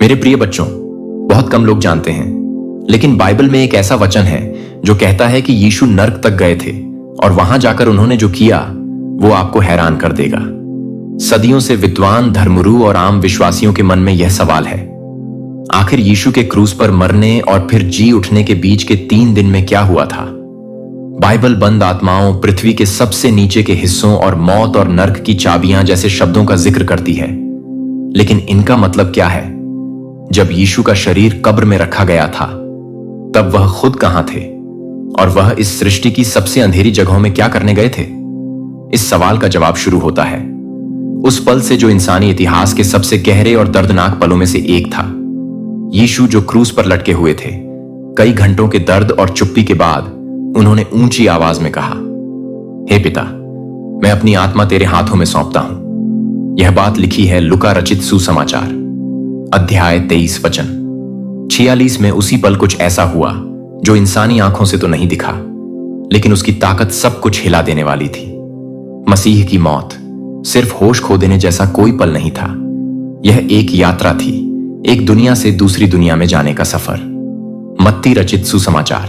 मेरे प्रिय बच्चों, बहुत कम लोग जानते हैं, लेकिन बाइबल में एक ऐसा वचन है जो कहता है कि यीशु नर्क तक गए थे और वहां जाकर उन्होंने जो किया वो आपको हैरान कर देगा। सदियों से विद्वान, धर्मगुरु और आम विश्वासियों के मन में यह सवाल है, आखिर यीशु के क्रूस पर मरने और फिर जी उठने के बीच के 3 दिन में क्या हुआ था? बाइबल बंद आत्माओं, पृथ्वी के सबसे नीचे के हिस्सों और मौत और नर्क की चाबियां जैसे शब्दों का जिक्र करती है, लेकिन इनका मतलब क्या है? जब यीशु का शरीर कब्र में रखा गया था तब वह खुद कहां थे और वह इस सृष्टि की सबसे अंधेरी जगहों में क्या करने गए थे? इस सवाल का जवाब शुरू होता है उस पल से जो इंसानी इतिहास के सबसे गहरे और दर्दनाक पलों में से एक था। यीशु जो क्रूस पर लटके हुए थे, कई घंटों के दर्द और चुप्पी के बाद उन्होंने ऊंची आवाज में कहा, हे पिता, मैं अपनी आत्मा तेरे हाथों में सौंपता हूं। यह बात लिखी है लुका रचित सुसमाचार अध्याय 23 वचन 46 में। उसी पल कुछ ऐसा हुआ जो इंसानी आंखों से तो नहीं दिखा, लेकिन उसकी ताकत सब कुछ हिला देने वाली थी। मसीह की मौत सिर्फ होश खो देने जैसा कोई पल नहीं था, यह एक यात्रा थी, एक दुनिया से दूसरी दुनिया में जाने का सफर। मत्ती रचित सुसमाचार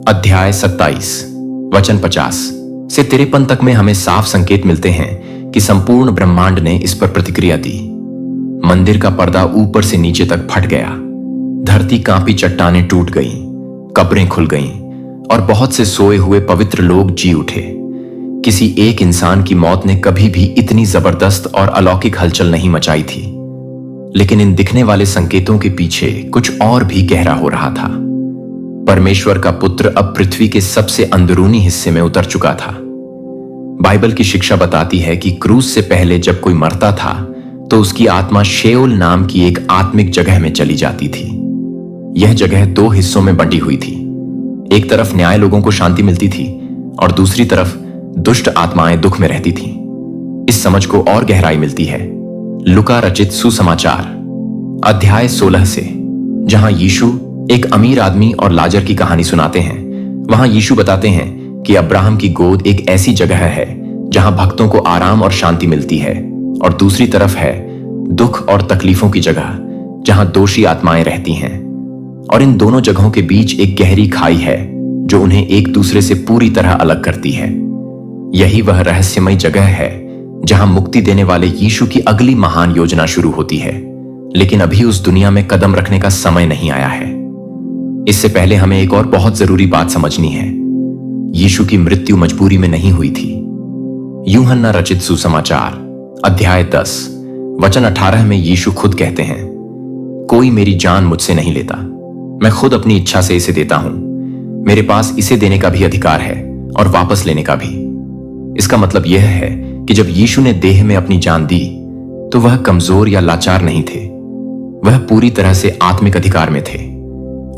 अध्याय 27 वचन 50 से 53 तक में हमें साफ संकेत मिलते हैं कि संपूर्ण ब्रह्मांड ने इस पर प्रतिक्रिया दी। मंदिर का पर्दा ऊपर से नीचे तक फट गया, धरती कांपी, चट्टानें टूट गईं, कब्रें खुल गईं और बहुत से सोए हुए पवित्र लोग जी उठे। किसी एक इंसान की मौत ने कभी भी इतनी जबरदस्त और अलौकिक हलचल नहीं मचाई थी, लेकिन इन दिखने वाले संकेतों के पीछे कुछ और भी गहरा हो रहा था। परमेश्वर का पुत्र अब पृथ्वी के सबसे अंदरूनी हिस्से में उतर चुका था। बाइबल की शिक्षा बताती है कि क्रूस से पहले जब कोई मरता था तो उसकी आत्मा शेओल नाम की एक आत्मिक जगह में चली जाती थी। यह जगह 2 हिस्सों में बंटी हुई थी। एक तरफ न्याय लोगों को शांति मिलती थी और दूसरी तरफ दुष्ट आत्माएं दुख में रहती थीं। इस समझ को और गहराई मिलती है लुका रचित सुसमाचार अध्याय 16 से, जहां यीशु एक अमीर आदमी और लाजर की कहानी सुनाते हैं। वहां यीशु बताते हैं कि अब्राहम की गोद एक ऐसी जगह है जहां भक्तों को आराम और शांति मिलती है, और दूसरी तरफ है दुख और तकलीफों की जगह जहां दोषी आत्माएं रहती हैं। और इन दोनों जगहों के बीच एक गहरी खाई है जो उन्हें एक दूसरे से पूरी तरह अलग करती है। यही वह रहस्यमय जगह है जहां मुक्ति देने वाले यीशु की अगली महान योजना शुरू होती है, लेकिन अभी उस दुनिया में कदम रखने का समय नहीं आया है। इससे पहले हमें एक और बहुत जरूरी बात समझनी है, यीशु की मृत्यु मजबूरी में नहीं हुई थी। यूहन्ना रचित सुसमाचार अध्याय 10 वचन 18 में यीशु खुद कहते हैं, कोई मेरी जान मुझसे नहीं लेता, मैं खुद अपनी इच्छा से इसे देता हूं। मेरे पास इसे देने का भी अधिकार है और वापस लेने का भी। इसका मतलब यह है कि जब यीशु ने देह में अपनी जान दी तो वह कमजोर या लाचार नहीं थे, वह पूरी तरह से आत्मिक अधिकार में थे।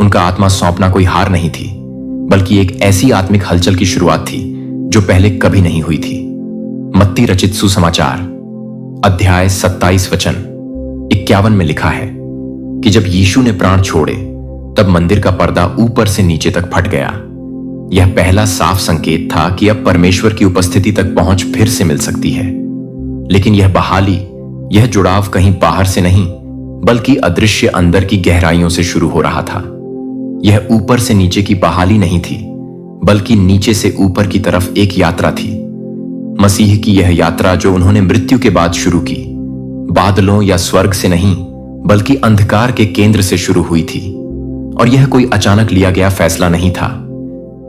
उनका आत्मा सौंपना कोई हार नहीं थी, बल्कि एक ऐसी आत्मिक हलचल की शुरुआत थी जो पहले कभी नहीं हुई थी। मत्ती रचित सुसमाचार अध्याय 27 वचन 51 में लिखा है कि जब यीशु ने प्राण छोड़े तब मंदिर का पर्दा ऊपर से नीचे तक फट गया। यह पहला साफ संकेत था कि अब परमेश्वर की उपस्थिति तक पहुंच फिर से मिल सकती है। लेकिन यह बहाली, यह जुड़ाव कहीं बाहर से नहीं, बल्कि अदृश्य अंदर की गहराइयों से शुरू हो रहा था। यह ऊपर से नीचे की बहाली नहीं थी, बल्कि नीचे से ऊपर की तरफ एक यात्रा थी। मसीह की यह यात्रा जो उन्होंने मृत्यु के बाद शुरू की, बादलों या स्वर्ग से नहीं, बल्कि अंधकार के केंद्र से शुरू हुई थी। और यह कोई अचानक लिया गया फैसला नहीं था,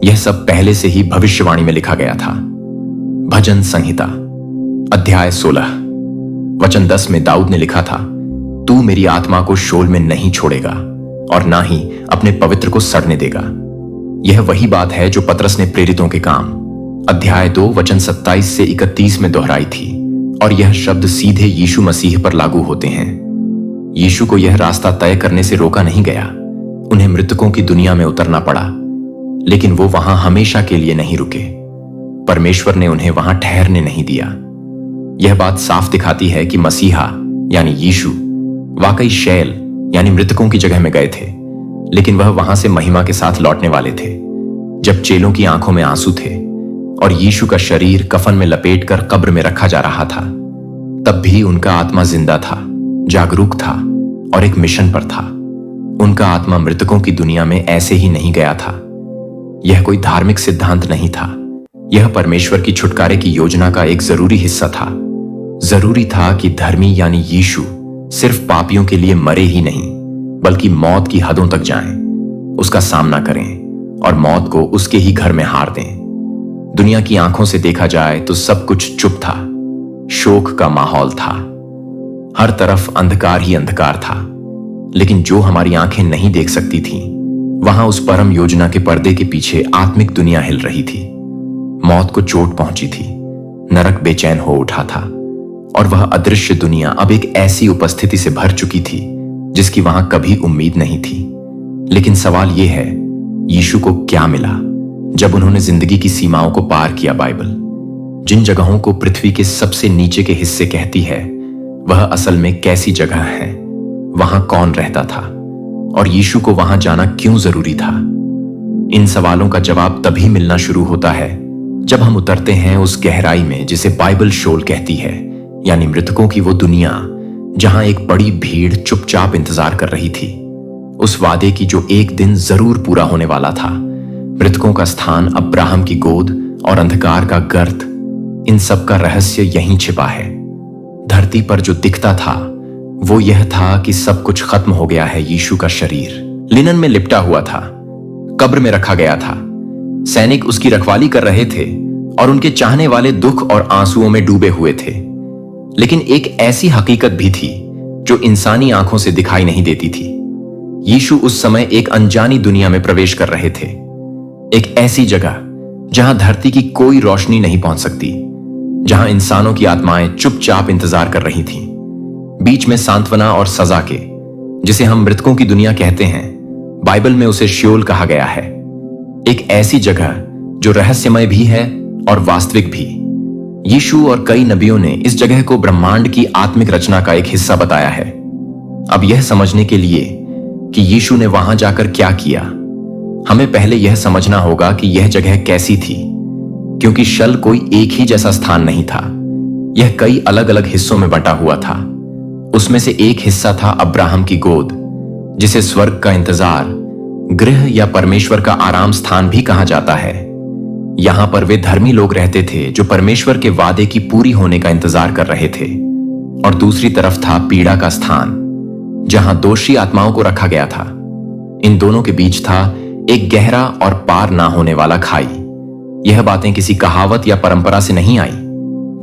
यह सब पहले से ही भविष्यवाणी में लिखा गया था। भजन संहिता अध्याय 16 वचन 10 में दाऊद ने लिखा था, तू मेरी आत्मा को शोल में नहीं छोड़ेगा और ना ही अपने पवित्र को सड़ने देगा। यह वही बात है जो पतरस ने प्रेरितों के काम अध्याय 2 वचन 27 से 31 में दोहराई थी, और यह शब्द सीधे यीशु मसीह पर लागू होते हैं। यीशु को यह रास्ता तय करने से रोका नहीं गया, उन्हें मृतकों की दुनिया में उतरना पड़ा, लेकिन वो वहां हमेशा के लिए नहीं रुके। परमेश्वर ने उन्हें वहां ठहरने नहीं दिया। यह बात साफ दिखाती है कि मसीहा यानी यीशु वाकई शैल यानी मृतकों की जगह में गए थे, लेकिन वह वहां से महिमा के साथ लौटने वाले थे। जब चेलों की आंखों में आंसू थे और यीशु का शरीर कफन में लपेटकर कब्र में रखा जा रहा था, तब भी उनका आत्मा जिंदा था, जागरूक था और एक मिशन पर था। उनका आत्मा मृतकों की दुनिया में ऐसे ही नहीं गया था। यह कोई धार्मिक सिद्धांत नहीं था। यह परमेश्वर की छुटकारे की योजना का एक जरूरी हिस्सा था। जरूरी था कि धर्मी यानी यीशु सिर्फ पापियों के लिए मरे ही नहीं, बल्कि मौत की हदों तक जाएं, उसका सामना करें और मौत को उसके ही घर में हार दें। दुनिया की आंखों से देखा जाए तो सब कुछ चुप था। शोक का माहौल था। हर तरफ अंधकार ही अंधकार था। लेकिन जो हमारी आंखें नहीं देख सकती थीं, वहां उस परम योजना के पर्दे के पीछे आत्मिक दुनिया हिल रही थी। मौत को चोट पहुंची थी। नरक बेचैन हो उठा था और वह अदृश्य दुनिया अब एक ऐसी उपस्थिति से भर चुकी थी जिसकी वहां कभी उम्मीद नहीं थी। लेकिन सवाल यह है, यीशु को क्या मिला जब उन्होंने जिंदगी की सीमाओं को पार किया? बाइबल जिन जगहों को पृथ्वी के सबसे नीचे के हिस्से कहती है, वह असल में कैसी जगह है? वहां कौन रहता था और यीशु को वहां जाना क्यों जरूरी था? इन सवालों का जवाब तभी मिलना शुरू होता है जब हम उतरते हैं उस गहराई में जिसे बाइबल शोल कहती है, यानी मृतकों की वो दुनिया जहां एक बड़ी भीड़ चुपचाप इंतजार कर रही थी, उस वादे की जो एक दिन जरूर पूरा होने वाला था। मृतकों का स्थान, अब्राहम की गोद और अंधकार का गर्त, इन सब का रहस्य यहीं छिपा है। धरती पर जो दिखता था वो यह था कि सब कुछ खत्म हो गया है। यीशु का शरीर लिनन में लिपटा हुआ था, कब्र में रखा गया था। सैनिक उसकी रखवाली कर रहे थे और उनके चाहने वाले दुख और आंसुओं में डूबे हुए थे। लेकिन एक ऐसी हकीकत भी थी जो इंसानी आंखों से दिखाई नहीं देती थी। यीशु उस समय एक अनजानी दुनिया में प्रवेश कर रहे थे, एक ऐसी जगह जहां धरती की कोई रोशनी नहीं पहुंच सकती, जहां इंसानों की आत्माएं चुपचाप इंतजार कर रही थीं। बीच में सांत्वना और सजा के, जिसे हम मृतकों की दुनिया कहते हैं, बाइबल में उसे श्योल कहा गया है। एक ऐसी जगह जो रहस्यमय भी है और वास्तविक भी। यीशु और कई नबियों ने इस जगह को ब्रह्मांड की आत्मिक रचना का एक हिस्सा बताया है। अब यह समझने के लिए कि यीशु ने वहां जाकर क्या किया, हमें पहले यह समझना होगा कि यह जगह कैसी थी, क्योंकि शल कोई एक ही जैसा स्थान नहीं था। यह कई अलग अलग हिस्सों में बंटा हुआ था। उसमें से एक हिस्सा था अब्राहम की गोद, जिसे स्वर्ग का इंतजार, गृह या परमेश्वर का आराम स्थान भी कहा जाता है। यहां पर वे धर्मी लोग रहते थे जो परमेश्वर के वादे की पूरी होने का इंतजार कर रहे थे। और दूसरी तरफ था पीड़ा का स्थान, जहां दोषी आत्माओं को रखा गया था। इन दोनों के बीच था एक गहरा और पार ना होने वाला खाई। यह बातें किसी कहावत या परंपरा से नहीं आई,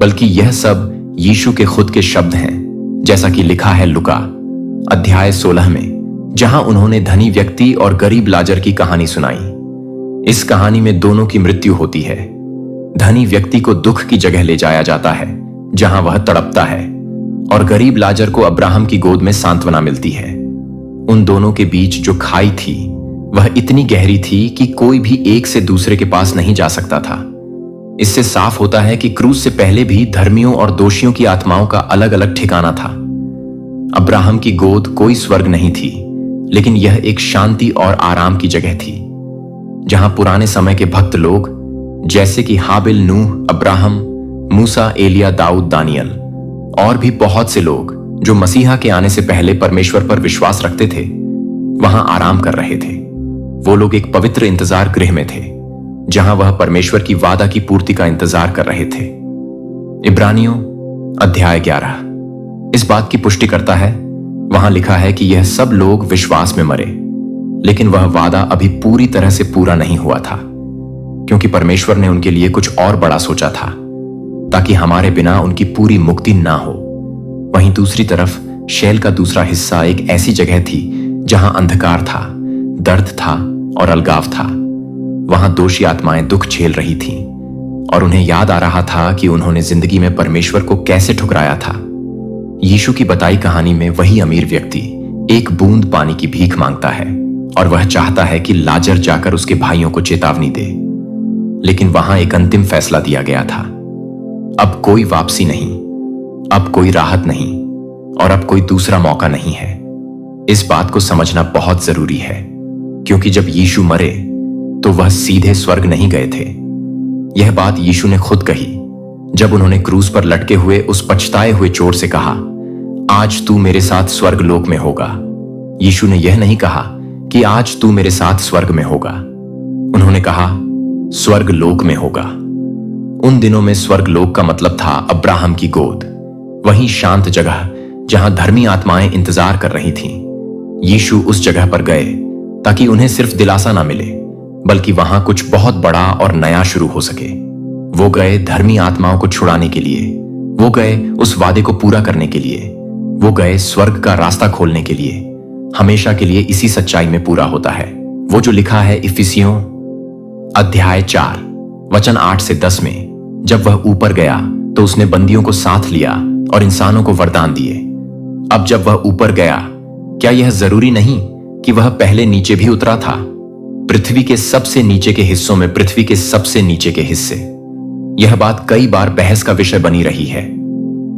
बल्कि यह सब यीशु के खुद के शब्द हैं, जैसा कि लिखा है लुका अध्याय 16 में, जहां उन्होंने धनी व्यक्ति और गरीब लाजर की कहानी सुनाई। इस कहानी में दोनों की मृत्यु होती है। धनी व्यक्ति को दुख की जगह ले जाया जाता है जहां वह तड़पता है, और गरीब लाजर को अब्राहम की गोद में सांत्वना मिलती है। उन दोनों के बीच जो खाई थी वह इतनी गहरी थी कि कोई भी एक से दूसरे के पास नहीं जा सकता था। इससे साफ होता है कि क्रूस से पहले भी धर्मियों और दोषियों की आत्माओं का अलग अलग ठिकाना था। अब्राहम की गोद कोई स्वर्ग नहीं थी, लेकिन यह एक शांति और आराम की जगह थी, जहां पुराने समय के भक्त लोग जैसे कि हाबिल, नूह, अब्राहम, मूसा, एलिया, दाऊद, दानियल और भी बहुत से लोग जो मसीहा के आने से पहले परमेश्वर पर विश्वास रखते थे, वहां आराम कर रहे थे। वो लोग एक पवित्र इंतजार गृह में थे, जहां वह परमेश्वर की वादा की पूर्ति का इंतजार कर रहे थे। इब्रानियों अध्याय 11 इस बात की पुष्टि करता है। वहां लिखा है कि यह सब लोग विश्वास में मरे, लेकिन वह वादा अभी पूरी तरह से पूरा नहीं हुआ था, क्योंकि परमेश्वर ने उनके लिए कुछ और बड़ा सोचा था, ताकि हमारे बिना उनकी पूरी मुक्ति ना हो। वहीं दूसरी तरफ शैल का दूसरा हिस्सा एक ऐसी जगह थी जहां अंधकार था, दर्द था और अलगाव था। वहां दोषी आत्माएं दुख झेल रही थीं और उन्हें याद आ रहा था कि उन्होंने जिंदगी में परमेश्वर को कैसे ठुकराया था। यीशु की बताई कहानी में वही अमीर व्यक्ति एक बूंद पानी की भीख मांगता है और वह चाहता है कि लाजर जाकर उसके भाइयों को चेतावनी दे। लेकिन वहां एक अंतिम फैसला दिया गया था। अब कोई वापसी नहीं, अब कोई राहत नहीं और अब कोई दूसरा मौका नहीं है। इस बात को समझना बहुत जरूरी है, क्योंकि जब यीशु मरे तो वह सीधे स्वर्ग नहीं गए थे। यह बात यीशु ने खुद कही जब उन्होंने क्रूस पर लटके हुए उस पछताए हुए चोर से कहा, आज तू मेरे साथ स्वर्ग लोक में होगा। यीशु ने यह नहीं कहा कि आज तू मेरे साथ स्वर्ग में होगा। उन्होंने कहा स्वर्ग लोक में होगा। उन दिनों में स्वर्ग लोक का मतलब था अब्राहम की गोद, वही शांत जगह जहां धर्मी आत्माएं इंतजार कर रही थीं। यीशु उस जगह पर गए ताकि उन्हें सिर्फ दिलासा ना मिले, बल्कि वहां कुछ बहुत बड़ा और नया शुरू हो सके। वो गए धर्मी आत्माओं को छुड़ाने के लिए, वो गए उस वादे को पूरा करने के लिए, वो गए स्वर्ग का रास्ता खोलने के लिए। हमेशा के लिए इसी सच्चाई में पूरा होता है वो जो लिखा है इफिसियों अध्याय 4 वचन 8 से 10 में। जब वह ऊपर गया तो उसने बंदियों को साथ लिया और इंसानों को वरदान दिए। अब जब वह ऊपर गया, क्या यह जरूरी नहीं कि वह पहले नीचे भी उतरा था? पृथ्वी के सबसे नीचे के हिस्सों में पृथ्वी के सबसे नीचे के हिस्से। यह बात कई बार बहस का विषय बनी रही है,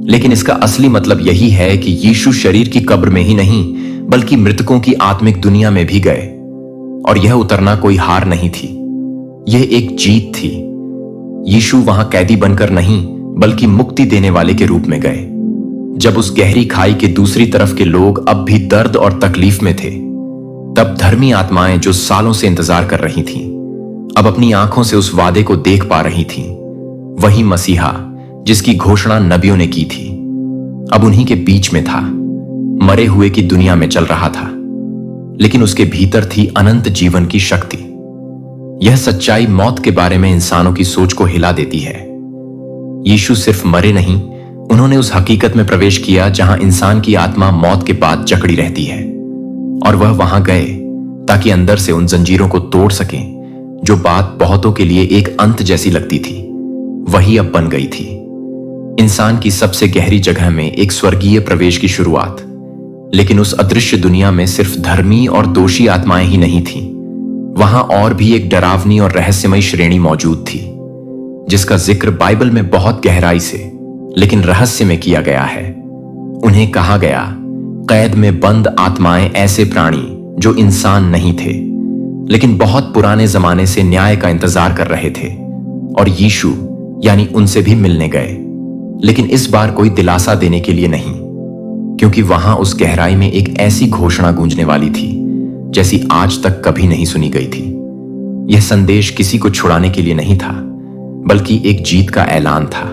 लेकिन इसका असली मतलब यही है कि यीशु शरीर की कब्र में ही नहीं बल्कि मृतकों की आत्मिक दुनिया में भी गए। और यह उतरना कोई हार नहीं थी, यह एक जीत थी। यीशु वहां कैदी बनकर नहीं बल्कि मुक्ति देने वाले के रूप में गए। जब उस गहरी खाई के दूसरी तरफ के लोग अब भी दर्द और तकलीफ में थे, तब धर्मी आत्माएं जो सालों से इंतजार कर रही थीं, अब अपनी आंखों से उस वादे को देख पा रही थीं। वही मसीहा जिसकी घोषणा नबियों ने की थी, अब उन्हीं के बीच में था, मरे हुए की दुनिया में चल रहा था, लेकिन उसके भीतर थी अनंत जीवन की शक्ति। यह सच्चाई मौत के बारे में इंसानों की सोच को हिला देती है। यीशु सिर्फ मरे नहीं, उन्होंने उस हकीकत में प्रवेश किया जहां इंसान की आत्मा मौत के बाद जकड़ी रहती है, और वह वहां गए ताकि अंदर से उन जंजीरों को तोड़ सकें जो बात बहुतों के लिए एक अंत जैसी लगती थी, वही अब बन गई थी। इंसान की सबसे गहरी जगह में एक स्वर्गीय प्रवेश की शुरुआत। लेकिन उस अदृश्य दुनिया में सिर्फ धर्मी और दोषी आत्माएं ही नहीं थीं, वहां और भी एक डरावनी और रहस्यमयी श्रेणी मौजूद थी, जिसका जिक्र बाइबल में बहुत गहराई से लेकिन रहस्य में किया गया है। उन्हें कहा गया कैद में बंद आत्माएं, ऐसे प्राणी जो इंसान नहीं थे लेकिन बहुत पुराने जमाने से न्याय का इंतजार कर रहे थे, और यीशु यानी उनसे भी मिलने गए। लेकिन इस बार कोई दिलासा देने के लिए नहीं, क्योंकि वहां उस गहराई में एक ऐसी घोषणा गूंजने वाली थी जैसी आज तक कभी नहीं सुनी गई थी। यह संदेश किसी को छुड़ाने के लिए नहीं था, बल्कि एक जीत का ऐलान था।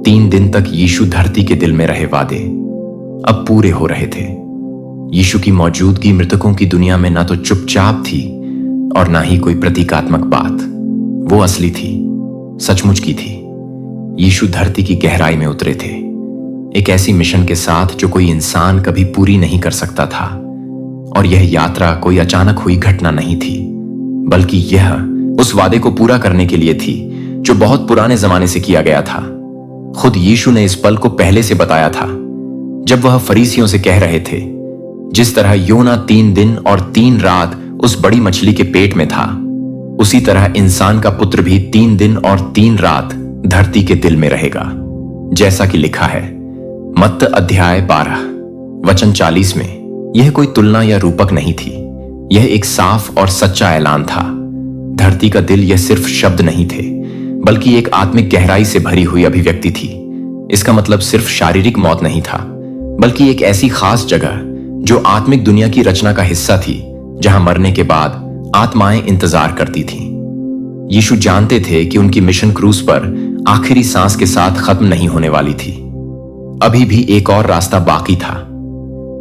3 दिन तक यीशु धरती के दिल में रहे वादे अब पूरे हो रहे थे। यीशु की मौजूदगी मृतकों की दुनिया में ना तो चुपचाप थी और ना ही कोई प्रतीकात्मक बात, वो असली थी, सचमुच की थी। यीशु धरती की गहराई में उतरे थे, एक ऐसी मिशन के साथ जो कोई इंसान कभी पूरी नहीं कर सकता था। और यह यात्रा कोई अचानक हुई घटना नहीं थी, बल्कि यह उस वादे को पूरा करने के लिए थी जो बहुत पुराने जमाने से किया गया था। खुद यीशु ने इस पल को पहले से बताया था, जब वह फरीसियों से कह रहे थे, जिस तरह योना 3 दिन और 3 रात उस बड़ी मछली के पेट में था, उसी तरह इंसान का पुत्र भी 3 दिन और 3 रात धरती के दिल में रहेगा, जैसा कि लिखा है मत्ती अध्याय 12 वचन 40 में। यह कोई तुलना या रूपक नहीं थी, यह एक साफ और सच्चा ऐलान था। धरती का दिल यह सिर्फ शब्द नहीं थे, बल्कि एक आत्मिक गहराई से भरी हुई अभिव्यक्ति थी। इसका मतलब सिर्फ शारीरिक मौत नहीं था, बल्कि एक ऐसी खास जगह जो आत्मिक दुनिया की रचना का हिस्सा थी, जहां मरने के बाद आत्माएं इंतजार करती थीं। यीशु जानते थे कि उनकी मिशन क्रूज पर आखिरी सांस के साथ खत्म नहीं होने वाली थी। अभी भी एक और रास्ता बाकी था,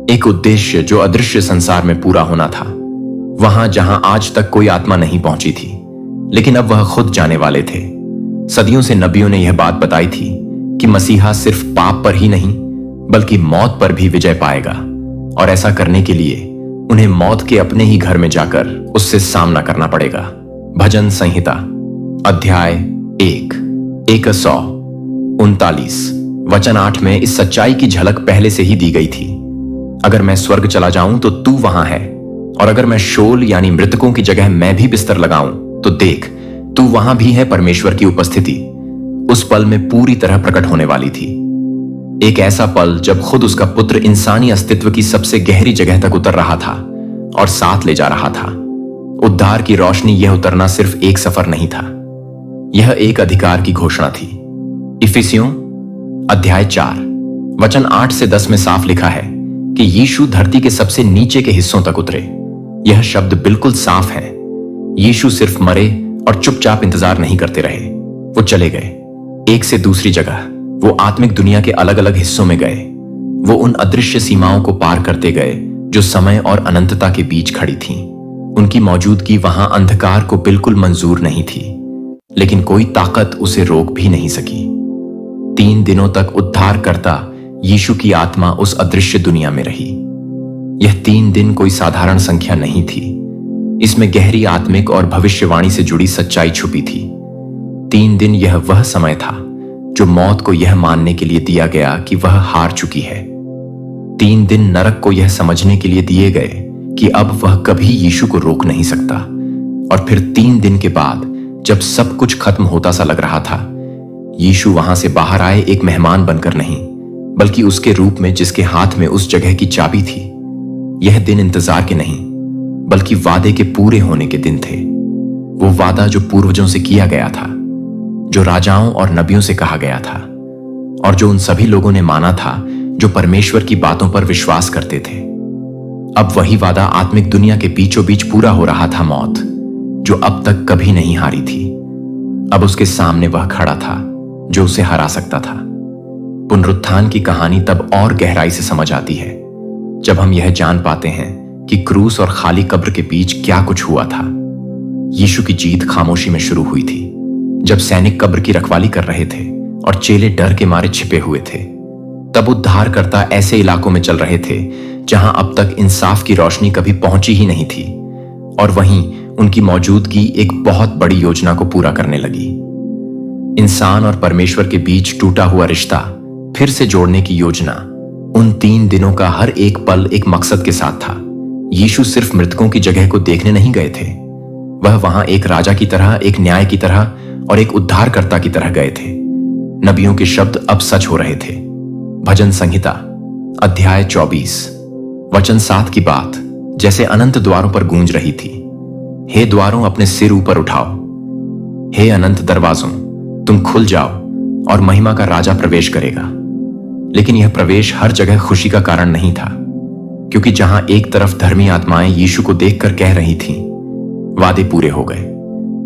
एक उद्देश्य जो अदृश्य संसार में पूरा होना था, वहां जहां आज तक कोई आत्मा नहीं पहुंची थी, लेकिन अब वह खुद जाने वाले थे। सदियों से नबियों ने यह बात बताई थी कि मसीहा सिर्फ पाप पर ही नहीं बल्कि मौत पर भी विजय पाएगा, और ऐसा करने के लिए उन्हें मौत के अपने ही घर में जाकर उससे सामना करना पड़ेगा। भजन संहिता अध्याय 139 वचन 8 में इस सच्चाई की झलक पहले से ही दी गई थी। अगर मैं स्वर्ग चला जाऊं तो तू वहां है, और अगर मैं शोल यानी मृतकों की जगह मैं भी बिस्तर लगाऊं तो देख तू वहां भी है। परमेश्वर की उपस्थिति उस पल में पूरी तरह प्रकट होने वाली थी, एक ऐसा पल जब खुद उसका पुत्र इंसानी अस्तित्व की सबसे गहरी जगह तक उतर रहा था और साथ ले जा रहा था। उद्धार की रोशनी यह उतरना सिर्फ एक सफर नहीं था, यह एक अधिकार की घोषणा थी। इफिसियों अध्याय 4 वचन 8 से 10 में साफ लिखा है, कि यीशु धरती के सबसे नीचे के हिस्सों तक उतरे। यह शब्द बिल्कुल साफ है। यीशु सिर्फ मरे और चुपचाप इंतजार नहीं करते रहे, वो चले गए एक से दूसरी जगह। वो आत्मिक दुनिया के अलग अलग हिस्सों में गए। वो उन अदृश्य सीमाओं को पार करते गए जो समय और अनंतता के बीच खड़ी थीं। उनकी मौजूदगी वहां अंधकार को बिल्कुल मंजूर नहीं थी, लेकिन कोई ताकत उसे रोक भी नहीं सकी। 3 दिनों तक उद्धारकर्ता यीशु की आत्मा उस अदृश्य दुनिया में रही। यह 3 दिन कोई साधारण संख्या नहीं थी। इसमें गहरी आत्मिक और भविष्यवाणी से जुड़ी सच्चाई छुपी थी। 3 दिन यह वह समय था जो मौत को यह मानने के लिए दिया गया कि वह हार चुकी है। 3 दिन नरक को यह समझने के लिए दिए गए कि अब वह कभी यीशु को रोक नहीं सकता। और फिर 3 दिन के बाद जब सब कुछ खत्म होता सा लग रहा था, यीशु वहां से बाहर आए, एक मेहमान बनकर नहीं, बल्कि उसके रूप में जिसके हाथ में उस जगह की चाबी थी। यह दिन इंतजार के नहीं, बल्कि वादे के पूरे होने के दिन थे। वो वादा जो पूर्वजों से किया गया था, जो राजाओं और नबियों से कहा गया था, और जो उन सभी लोगों ने माना था जो परमेश्वर की बातों पर विश्वास करते थे। अब वही वादा आत्मिक दुनिया के बीचों बीच पूरा हो रहा था। मौत, जो अब तक कभी नहीं हारी थी, अब उसके सामने वह खड़ा था जो उसे हरा सकता था। पुनरुत्थान की कहानी तब और गहराई से समझ आती है जब हम यह जान पाते हैं कि क्रूस और खाली कब्र के बीच क्या कुछ हुआ था। यीशु की जीत खामोशी में शुरू हुई थी, जब सैनिक कब्र की रखवाली कर रहे थे और चेले डर के मारे छिपे हुए थे। तब उद्धारकर्ता ऐसे इलाकों में चल रहे थे जहां अब तक इंसाफ की रोशनी कभी पहुंची ही नहीं थी, और वहीं उनकी मौजूदगी एक बहुत बड़ी योजना को पूरा करने लगी। इंसान और परमेश्वर के बीच टूटा हुआ रिश्ता फिर से जोड़ने की योजना। उन 3 दिनों का हर एक पल एक मकसद के साथ था। यीशु सिर्फ मृतकों की जगह को देखने नहीं गए थे, वह वहां एक राजा की तरह, एक न्याय की तरह और एक उद्धारकर्ता की तरह गए थे। नबियों के शब्द अब सच हो रहे थे। भजन संहिता अध्याय 24 वचन 7 की बात जैसे अनंत द्वारों पर गूंज रही थी। हे द्वारों, अपने सिर ऊपर उठाओ। हे अनंत दरवाजों, तुम खुल जाओ और महिमा का राजा प्रवेश करेगा। लेकिन यह प्रवेश हर जगह खुशी का कारण नहीं था, क्योंकि जहां एक तरफ धर्मी आत्माएं यीशु को देखकर कह रही थीं, वादे पूरे हो गए,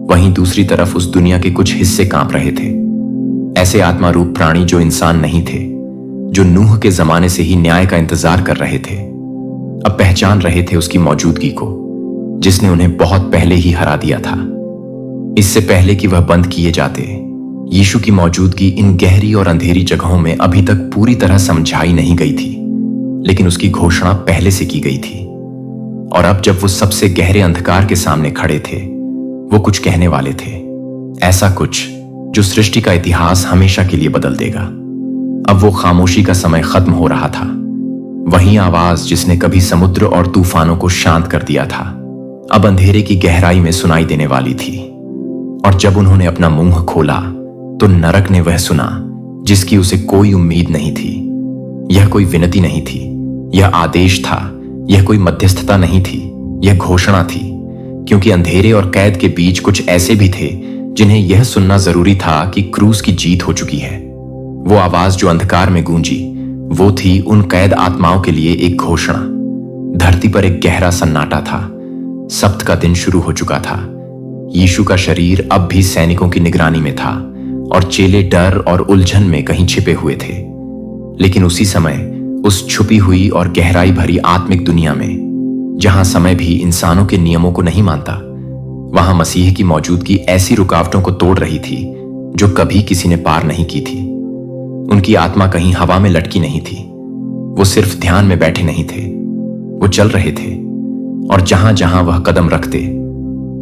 वहीं दूसरी तरफ उस दुनिया के कुछ हिस्से कांप रहे थे। ऐसे आत्मा रूप प्राणी जो इंसान नहीं थे, जो नूह के जमाने से ही न्याय का इंतजार कर रहे थे, अब पहचान रहे थे उसकी मौजूदगी को, जिसने उन्हें बहुत पहले ही हरा दिया था। इससे पहले कि वह बंद किए जाते, यीशु की मौजूदगी इन गहरी और अंधेरी जगहों में अभी तक पूरी तरह समझाई नहीं गई थी, लेकिन उसकी घोषणा पहले से की गई थी। और अब जब वो सबसे गहरे अंधकार के सामने खड़े थे, वो कुछ कहने वाले थे, ऐसा कुछ जो सृष्टि का इतिहास हमेशा के लिए बदल देगा। अब वो खामोशी का समय खत्म हो रहा था। वही आवाज जिसने कभी समुद्र और तूफानों को शांत कर दिया था, अब अंधेरे की गहराई में सुनाई देने वाली थी। और जब उन्होंने अपना मुंह खोला तो नरक ने वह सुना जिसकी उसे कोई उम्मीद नहीं थी। यह कोई विनती नहीं थी, यह आदेश था। यह कोई मध्यस्थता नहीं थी, यह घोषणा थी, क्योंकि अंधेरे और कैद के बीच कुछ ऐसे भी थे जिन्हें यह सुनना जरूरी था कि क्रूस की जीत हो चुकी है। वो आवाज जो अंधकार में गूंजी, वो थी उन कैद आत्माओं के लिए एक घोषणा। धरती पर एक गहरा सन्नाटा था। सब्त का दिन शुरू हो चुका था। यीशु का शरीर अब भी सैनिकों की निगरानी में था और चेले डर और उलझन में कहीं छिपे हुए थे। लेकिन उसी समय उस छुपी हुई और गहराई भरी आत्मिक दुनिया में, जहां समय भी इंसानों के नियमों को नहीं मानता, वहां मसीह की मौजूदगी ऐसी रुकावटों को तोड़ रही थी जो कभी किसी ने पार नहीं की थी। उनकी आत्मा कहीं हवा में लटकी नहीं थी। वो सिर्फ ध्यान में बैठे नहीं थे, वो चल रहे थे, और जहां जहां वह कदम रखते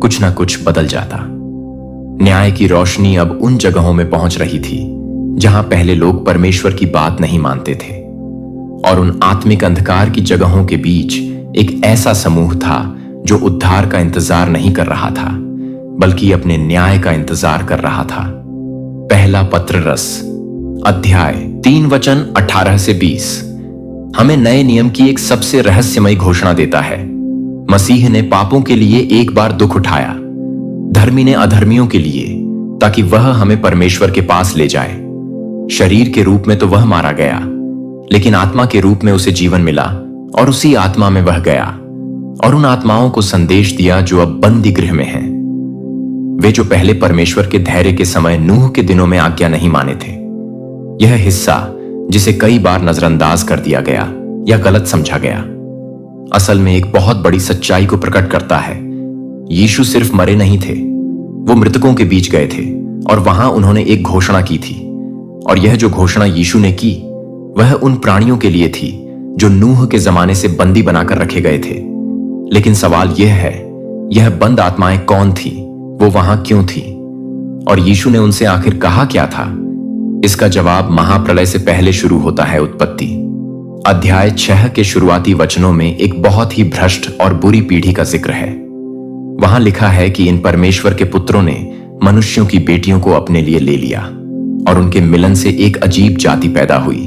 कुछ ना कुछ बदल जाता। न्याय की रोशनी अब उन जगहों में पहुंच रही थी जहां पहले लोग परमेश्वर की बात नहीं मानते थे, और उन आत्मिक अंधकार की जगहों के बीच एक ऐसा समूह था जो उद्धार का इंतजार नहीं कर रहा था, बल्कि अपने न्याय का इंतजार कर रहा था। पहला पत्र रस अध्याय 3 वचन 18 से 20 हमें नए नियम की एक सबसे रहस्यमयी घोषणा देता है। मसीह ने पापों के लिए एक बार दुख उठाया, धर्मी ने अधर्मियों के लिए, ताकि वह हमें परमेश्वर के पास ले जाए। शरीर के रूप में तो वह मारा गया, लेकिन आत्मा के रूप में उसे जीवन मिला और उसी आत्मा में वह गया और उन आत्माओं को संदेश दिया जो अब बंदी गृह में हैं, वे जो पहले परमेश्वर के धैर्य के समय नूह के दिनों में आज्ञा नहीं माने थे। यह हिस्सा जिसे कई बार नजरअंदाज कर दिया गया या गलत समझा गया, असल में एक बहुत बड़ी सच्चाई को प्रकट करता है। यीशु सिर्फ मरे नहीं थे, वो मृतकों के बीच गए थे और वहां उन्होंने एक घोषणा की थी। और यह जो घोषणा यीशु ने की वह उन प्राणियों के लिए थी जो नूह के जमाने से बंदी बनाकर रखे गए थे। लेकिन सवाल यह है, यह बंद आत्माएं कौन थी, वो वहां क्यों थी, और यीशु ने उनसे आखिर कहा क्या था? इसका जवाब महाप्रलय से पहले शुरू होता है। उत्पत्ति अध्याय 6 के शुरुआती वचनों में एक बहुत ही भ्रष्ट और बुरी पीढ़ी का जिक्र है। वहां लिखा है कि इन परमेश्वर के पुत्रों ने मनुष्यों की बेटियों को अपने लिए ले लिया और उनके मिलन से एक अजीब जाति पैदा हुई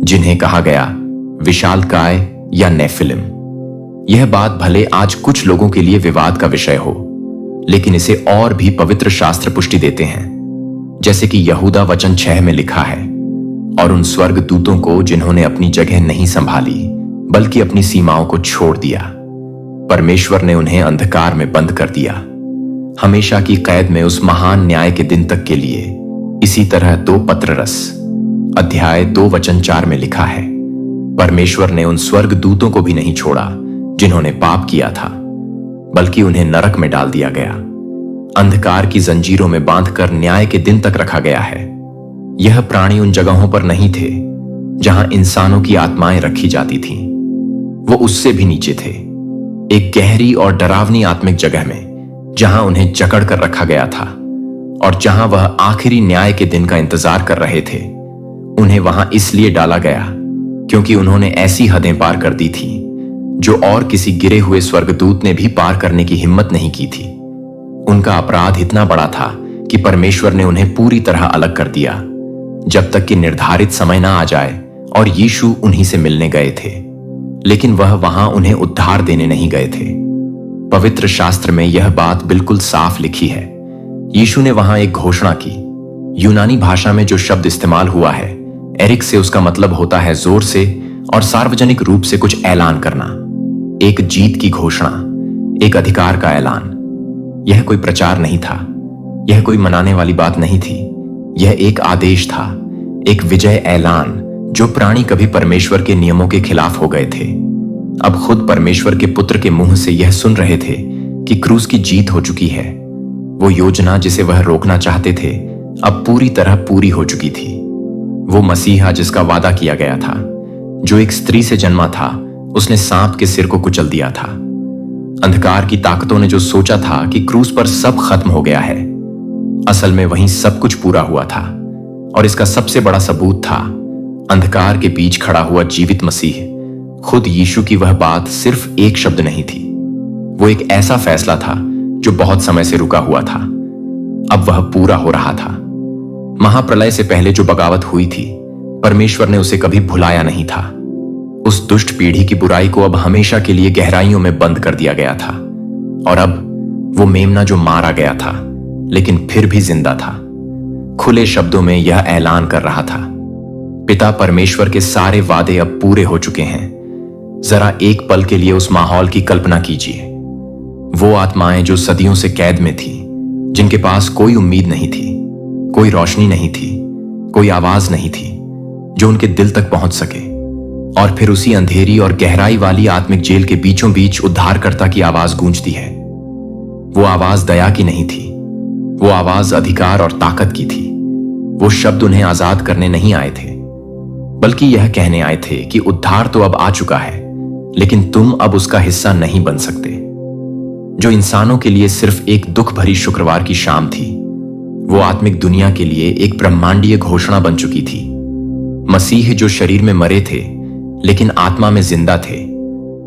जिन्हें कहा गया विशालकाय या नेफिलिम। यह बात भले आज कुछ लोगों के लिए विवाद का विषय हो, लेकिन इसे और भी पवित्र शास्त्र पुष्टि देते हैं। जैसे कि यहूदा वचन 6 में लिखा है, और उन स्वर्ग दूतों को जिन्होंने अपनी जगह नहीं संभाली बल्कि अपनी सीमाओं को छोड़ दिया, परमेश्वर ने उन्हें अंधकार में बंद कर दिया हमेशा की कैद में उस महान न्याय के दिन तक के लिए। इसी तरह 2 पत्ररस अध्याय 2 वचन 4 में लिखा है, परमेश्वर ने उन स्वर्ग दूतों को भी नहीं छोड़ा जिन्होंने पाप किया था, बल्कि उन्हें नरक में डाल दिया गया, अंधकार की जंजीरों में बांधकर न्याय के दिन तक रखा गया है। यह प्राणी उन जगहों पर नहीं थे जहां इंसानों की आत्माएं रखी जाती थीं, वो उससे भी नीचे थे, एक गहरी और डरावनी आत्मिक जगह में जहां उन्हें जकड़ कर रखा गया था और जहां वह आखिरी न्याय के दिन का इंतजार कर रहे थे। उन्हें वहां इसलिए डाला गया क्योंकि उन्होंने ऐसी हदें पार कर दी थी जो और किसी गिरे हुए स्वर्गदूत ने भी पार करने की हिम्मत नहीं की थी। उनका अपराध इतना बड़ा था कि परमेश्वर ने उन्हें पूरी तरह अलग कर दिया जब तक कि निर्धारित समय ना आ जाए, और यीशु उन्हीं से मिलने गए थे, लेकिन वह वहां उन्हें उद्धार देने नहीं गए थे। पवित्र शास्त्र में यह बात बिल्कुल साफ लिखी है। यीशु ने वहां एक घोषणा की। यूनानी भाषा में जो शब्द इस्तेमाल हुआ है एरिक से, उसका मतलब होता है जोर से और सार्वजनिक रूप से कुछ ऐलान करना, एक जीत की घोषणा, एक अधिकार का ऐलान। यह कोई प्रचार नहीं था, यह कोई मनाने वाली बात नहीं थी, यह एक आदेश था, एक विजय ऐलान जो प्राणी कभी परमेश्वर के नियमों के खिलाफ हो गए थे। अब खुद परमेश्वर के पुत्र के मुंह से यह सुन रहे थे कि क्रूस की जीत हो चुकी है। वो योजना जिसे वह रोकना चाहते थे अब पूरी तरह पूरी हो चुकी थी। वो मसीहा जिसका वादा किया गया था, जो एक स्त्री से जन्मा था, उसने सांप के सिर को कुचल दिया था। अंधकार की ताकतों ने जो सोचा था कि क्रूस पर सब खत्म हो गया है, असल में वहीं सब कुछ पूरा हुआ था। और इसका सबसे बड़ा सबूत था अंधकार के बीच खड़ा हुआ जीवित मसीह। खुद यीशु की वह बात सिर्फ एक शब्द नहीं थी, वो एक ऐसा फैसला था जो बहुत समय से रुका हुआ था। अब वह पूरा हो रहा था। महाप्रलय से पहले जो बगावत हुई थी, परमेश्वर ने उसे कभी भुलाया नहीं था। उस दुष्ट पीढ़ी की बुराई को अब हमेशा के लिए गहराइयों में बंद कर दिया गया था। और अब वो मेमना जो मारा गया था लेकिन फिर भी जिंदा था, खुले शब्दों में यह ऐलान कर रहा था, पिता परमेश्वर के सारे वादे अब पूरे हो चुके हैं। जरा एक पल के लिए उस माहौल की कल्पना कीजिए। वो आत्माएं जो सदियों से कैद में थी, जिनके पास कोई उम्मीद नहीं थी, कोई रोशनी नहीं थी, कोई आवाज नहीं थी जो उनके दिल तक पहुंच सके। और फिर उसी अंधेरी और गहराई वाली आत्मिक जेल के बीचों बीच उद्धारकर्ता की आवाज गूंजती है। वो आवाज दया की नहीं थी, वो आवाज अधिकार और ताकत की थी। वो शब्द उन्हें आजाद करने नहीं आए थे, बल्कि यह कहने आए थे कि उद्धार तो अब आ चुका है, लेकिन तुम अब उसका हिस्सा नहीं बन सकते। जो इंसानों के लिए सिर्फ एक दुख भरी शुक्रवार की शाम थी, वो आत्मिक दुनिया के लिए एक ब्रह्मांडीय घोषणा बन चुकी थी। मसीह जो शरीर में मरे थे लेकिन आत्मा में जिंदा थे,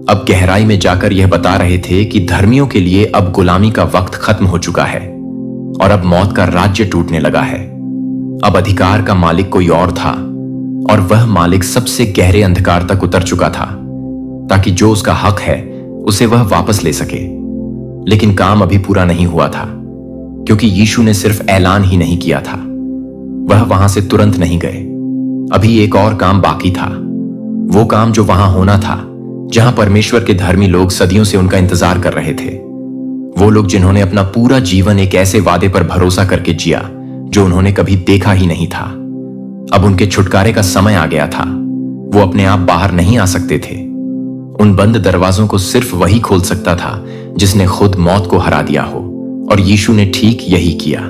अब गहराई में जाकर यह बता रहे थे कि धर्मियों के लिए अब गुलामी का वक्त खत्म हो चुका है और अब मौत का राज्य टूटने लगा है। अब अधिकार का मालिक कोई और था और वह मालिक सबसे गहरे अंधकार तक उतर चुका था ताकि जो उसका हक है उसे वह वापस ले सके। लेकिन काम अभी पूरा नहीं हुआ था, क्योंकि यीशु ने सिर्फ ऐलान ही नहीं किया था, वह वहां से तुरंत नहीं गए। अभी एक और काम बाकी था, वो काम जो वहां होना था जहां परमेश्वर के धर्मी लोग सदियों से उनका इंतजार कर रहे थे। वो लोग जिन्होंने अपना पूरा जीवन एक ऐसे वादे पर भरोसा करके जिया जो उन्होंने कभी देखा ही नहीं था। अब उनके छुटकारे का समय आ गया था। वो अपने आप बाहर नहीं आ सकते थे। उन बंद दरवाजों को सिर्फ वही खोल सकता था जिसने खुद मौत को हरा दिया हो, और यीशु ने ठीक यही किया।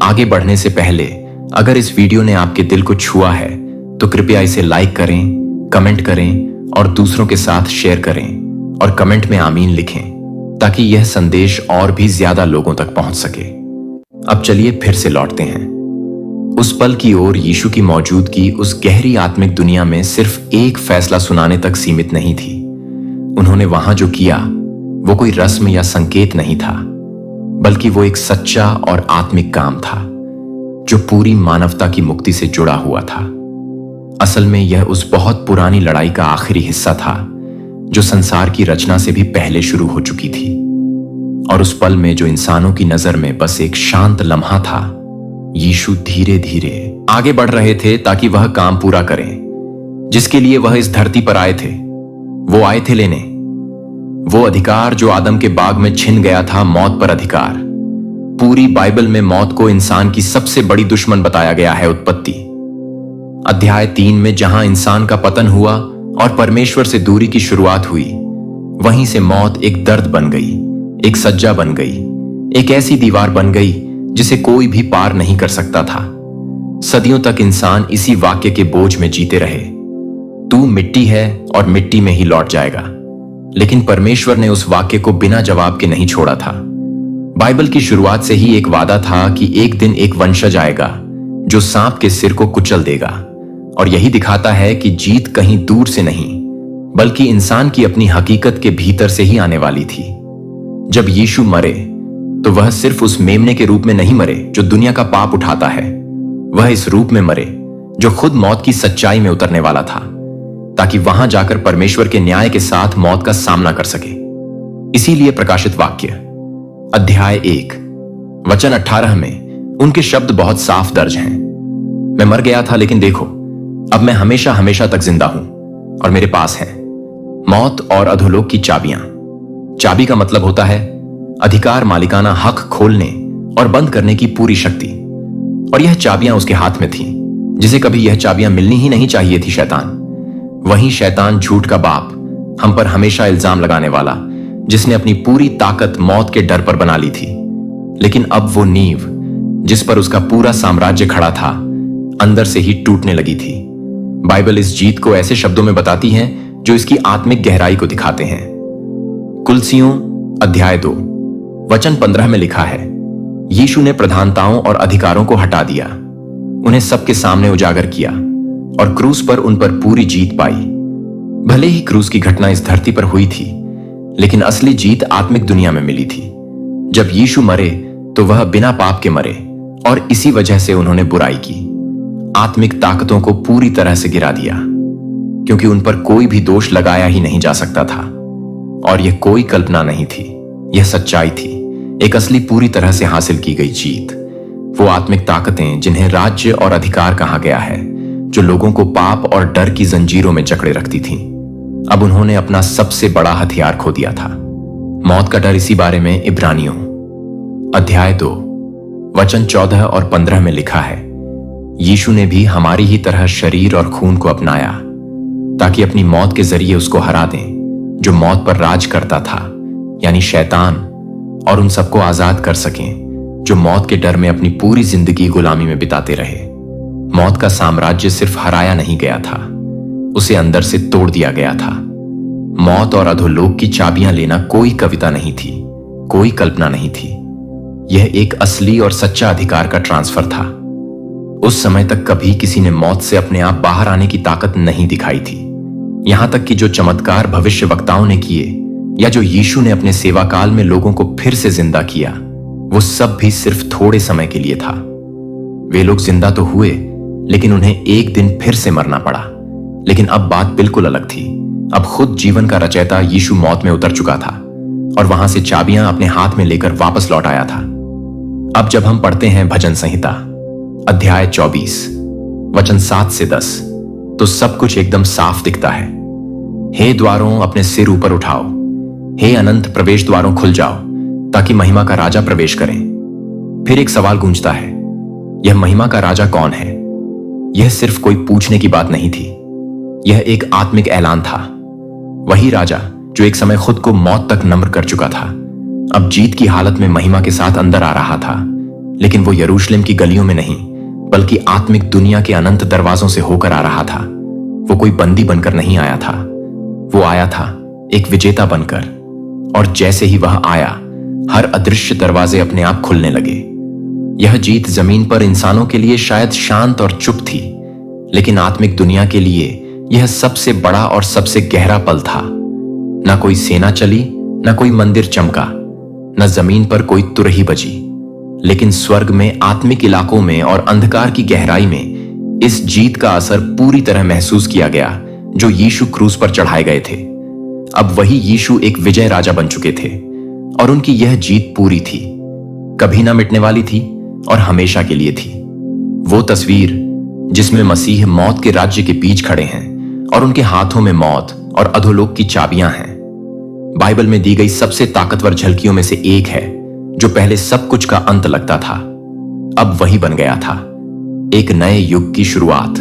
आगे बढ़ने से पहले अगर इस वीडियो ने आपके दिल को छुआ है तो कृपया इसे लाइक करें, कमेंट करें और दूसरों के साथ शेयर करें, और कमेंट में आमीन लिखें ताकि यह संदेश और भी ज्यादा लोगों तक पहुंच सके। अब चलिए फिर से लौटते हैं उस पल की ओर। यीशु की मौजूदगी उस गहरी आत्मिक दुनिया में सिर्फ एक फैसला सुनाने तक सीमित नहीं थी। उन्होंने वहां जो किया वो कोई रस्म या संकेत नहीं था, बल्कि वो एक सच्चा और आत्मिक काम था जो पूरी मानवता की मुक्ति से जुड़ा हुआ था। असल में यह उस बहुत पुरानी लड़ाई का आखिरी हिस्सा था जो संसार की रचना से भी पहले शुरू हो चुकी थी। और उस पल में जो इंसानों की नजर में बस एक शांत लम्हा था, यीशु धीरे धीरे आगे बढ़ रहे थे ताकि वह काम पूरा करें जिसके लिए वह इस धरती पर आए थे। वो आए थे लेने वो अधिकार जो आदम के बाग में छिन गया था, मौत पर अधिकार। पूरी बाइबल में मौत को इंसान की सबसे बड़ी दुश्मन बताया गया है। उत्पत्ति अध्याय 3 में जहां इंसान का पतन हुआ और परमेश्वर से दूरी की शुरुआत हुई, वहीं से मौत एक दर्द बन गई, एक सज्जा बन गई, एक ऐसी दीवार बन गई जिसे कोई भी पार नहीं कर सकता था। सदियों तक इंसान इसी वाक्य के बोझ में जीते रहे, तू मिट्टी है और मिट्टी में ही लौट जाएगा। लेकिन परमेश्वर ने उस वाक्य को बिना जवाब के नहीं छोड़ा था। बाइबल की शुरुआत से ही एक वादा था कि एक दिन एक वंशज आएगा जो सांप के सिर को कुचल देगा, और यही दिखाता है कि जीत कहीं दूर से नहीं बल्कि इंसान की अपनी हकीकत के भीतर से ही आने वाली थी। जब यीशु मरे तो वह सिर्फ उस मेमने के रूप में नहीं मरे जो दुनिया का पाप उठाता है, वह इस रूप में मरे जो खुद मौत की सच्चाई में उतरने वाला था, ताकि वहां जाकर परमेश्वर के न्याय के साथ मौत का सामना कर सके। इसीलिए प्रकाशित वाक्य अध्याय 1 वचन 18 में उनके शब्द बहुत साफ दर्ज हैं। मैं मर गया था लेकिन देखो अब मैं हमेशा हमेशा तक जिंदा हूं और मेरे पास है मौत और अधोलोक की चाबियां। चाबी का मतलब होता है अधिकार, मालिकाना हक खोलने और बंद करने की पूरी शक्ति, और यह चाबियां उसके हाथ में थीं, जिसे कभी यह चाबियां मिलनी ही नहीं चाहिए थी। शैतान, वही शैतान, झूठ का बाप, हम पर हमेशा इल्जाम लगाने वाला, जिसने अपनी पूरी ताकत मौत के डर पर बना ली थी। लेकिन अब वो नींव जिस पर उसका पूरा साम्राज्य खड़ा था अंदर से ही टूटने लगी थी। बाइबल इस जीत को ऐसे शब्दों में बताती है जो इसकी आत्मिक गहराई को दिखाते हैं। कुलसियों अध्याय 2 वचन 15 में लिखा है, यीशु ने प्रधानताओं और अधिकारों को हटा दिया, उन्हें सबके सामने उजागर किया और क्रूस पर उन पर पूरी जीत पाई। भले ही क्रूस की घटना इस धरती पर हुई थी, लेकिन असली जीत आत्मिक दुनिया में मिली थी। जब यीशु मरे तो वह बिना पाप के मरे, और इसी वजह से उन्होंने बुराई की, आत्मिक ताकतों को पूरी तरह से गिरा दिया, क्योंकि उन पर कोई भी दोष लगाया ही नहीं जा सकता था। और यह कोई कल्पना नहीं थी, यह सच्चाई थी, एक असली पूरी तरह से हासिल की गई जीत। वो आत्मिक ताकतें जिन्हें राज्य और अधिकार कहा गया है, जो लोगों को पाप और डर की जंजीरों में जकड़े रखती थीं, अब उन्होंने अपना सबसे बड़ा हथियार खो दिया था, मौत का डर। इसी बारे में इब्रानियों अध्याय 2 वचन 14 और 15 में लिखा है, यीशु ने भी हमारी ही तरह शरीर और खून को अपनाया ताकि अपनी मौत के जरिए उसको हरा दें जो मौत पर राज करता था, यानी शैतान, और उन सबको आजाद कर सकें जो मौत के डर में अपनी पूरी जिंदगी गुलामी में बिताते रहे। मौत का साम्राज्य सिर्फ हराया नहीं गया था, उसे अंदर से तोड़ दिया गया था। मौत और अधोलोक की चाबियां लेना कोई कविता नहीं थी, कोई कल्पना नहीं थी, यह एक असली और सच्चा अधिकार का ट्रांसफर था। उस समय तक कभी किसी ने मौत से अपने आप बाहर आने की ताकत नहीं दिखाई थी। यहां तक कि जो चमत्कार भविष्य वक्ताओं ने किए या जो यीशु ने अपने सेवा काल में लोगों को फिर से जिंदा किया, वो सब भी सिर्फ थोड़े समय के लिए था। वे लोग जिंदा तो हुए, लेकिन उन्हें एक दिन फिर से मरना पड़ा। लेकिन अब बात बिल्कुल अलग थी। अब खुद जीवन का रचयिता यीशु मौत में उतर चुका था और वहां से चाबियां अपने हाथ में लेकर वापस लौट आया था। अब जब हम पढ़ते हैं भजन संहिता अध्याय 24 वचन 7 से 10, तो सब कुछ एकदम साफ दिखता है। हे द्वारों, अपने सिर ऊपर उठाओ, हे अनंत प्रवेश द्वारों खुल जाओ, ताकि महिमा का राजा प्रवेश करें। फिर एक सवाल गूंजता है, यह महिमा का राजा कौन है? यह सिर्फ कोई पूछने की बात नहीं थी, यह एक आत्मिक ऐलान था। वही राजा जो एक समय खुद को मौत तक नम्र कर चुका था, अब जीत की हालत में महिमा के साथ अंदर आ रहा था। लेकिन वो यरूशलेम की गलियों में नहीं, बल्कि आत्मिक दुनिया के अनंत दरवाजों से होकर आ रहा था। वो कोई बंदी बनकर नहीं आया था, वो आया था एक विजेता बनकर। और जैसे ही वह आया, हर अदृश्य दरवाजे अपने आप खुलने लगे। यह जीत जमीन पर इंसानों के लिए शायद शांत और चुप थी, लेकिन आत्मिक दुनिया के लिए यह सबसे बड़ा और सबसे गहरा पल था। न कोई सेना चली, न कोई मंदिर चमका, न जमीन पर कोई तुरही बजी, लेकिन स्वर्ग में, आत्मिक इलाकों में और अंधकार की गहराई में इस जीत का असर पूरी तरह महसूस किया गया जो यीशु क्रूस पर चढ़ाए गए थे। अब वही यीशु एक विजय राजा बन चुके थे और उनकी यह जीत पूरी थी, कभी ना मिटने वाली थी और हमेशा के लिए थी। वो तस्वीर जिसमें मसीह मौत के राज्य के बीच खड़े हैं और उनके हाथों में मौत और अधोलोक की चाबियां हैं, बाइबल में दी गई सबसे ताकतवर झलकियों में से एक है, जो पहले सब कुछ का अंत लगता था, अब वही बन गया था, एक नए युग की शुरुआत।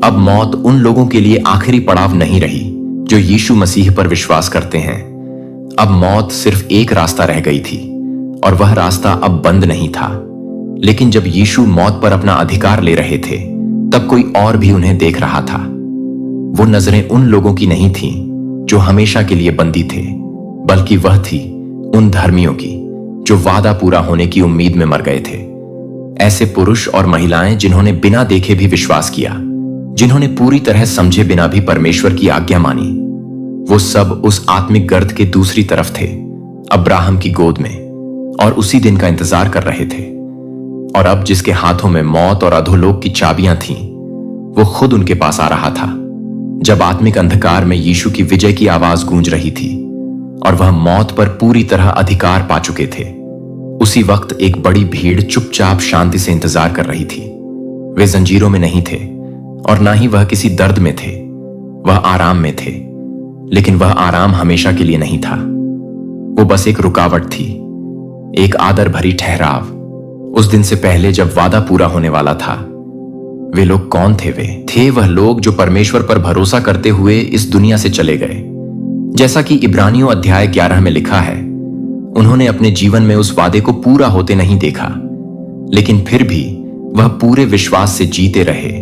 अब मौत उन लोगों के लिए आखिरी पड़ाव नहीं रही जो यीशु मसीह पर विश्वास करते हैं। अब मौत सिर्फ एक रास्ता रह गई थी और वह रास्ता अब बंद नहीं था। लेकिन जब यीशु मौत पर अपना अधिकार ले रहे थे, तब कोई और भी उन्हें देख रहा था। वो नजरें उन लोगों की नहीं थीं जो हमेशा के लिए बंदी थे, बल्कि वह थी उन धर्मियों की जो वादा पूरा होने की उम्मीद में मर गए थे। ऐसे पुरुष और महिलाएं जिन्होंने बिना देखे भी विश्वास किया, जिन्होंने पूरी तरह समझे बिना भी परमेश्वर की आज्ञा मानी, वो सब उस आत्मिक गर्त के दूसरी तरफ थे, अब्राहम की गोद में, और उसी दिन का इंतजार कर रहे थे। और अब जिसके हाथों में मौत और अधोलोक की चाबियां थीं, वो खुद उनके पास आ रहा था। जब आत्मिक अंधकार में यीशु की विजय की आवाज गूंज रही थी और वह मौत पर पूरी तरह अधिकार पा चुके थे, उसी वक्त एक बड़ी भीड़ चुपचाप शांति से इंतजार कर रही थी। वे जंजीरों में नहीं थे और ना ही वह किसी दर्द में थे, वह आराम में थे। लेकिन वह आराम हमेशा के लिए नहीं था, वो बस एक रुकावट थी, एक आदर भरी ठहराव। उस दिन से पहले जब वादा पूरा होने वाला था, वे लोग कौन थे? वे थे वह लोग जो परमेश्वर पर भरोसा करते हुए इस दुनिया से चले गए। जैसा कि इब्रानियों अध्याय 11 में लिखा है, उन्होंने अपने जीवन में उस वादे को पूरा होते नहीं देखा, लेकिन फिर भी वह पूरे विश्वास से जीते रहे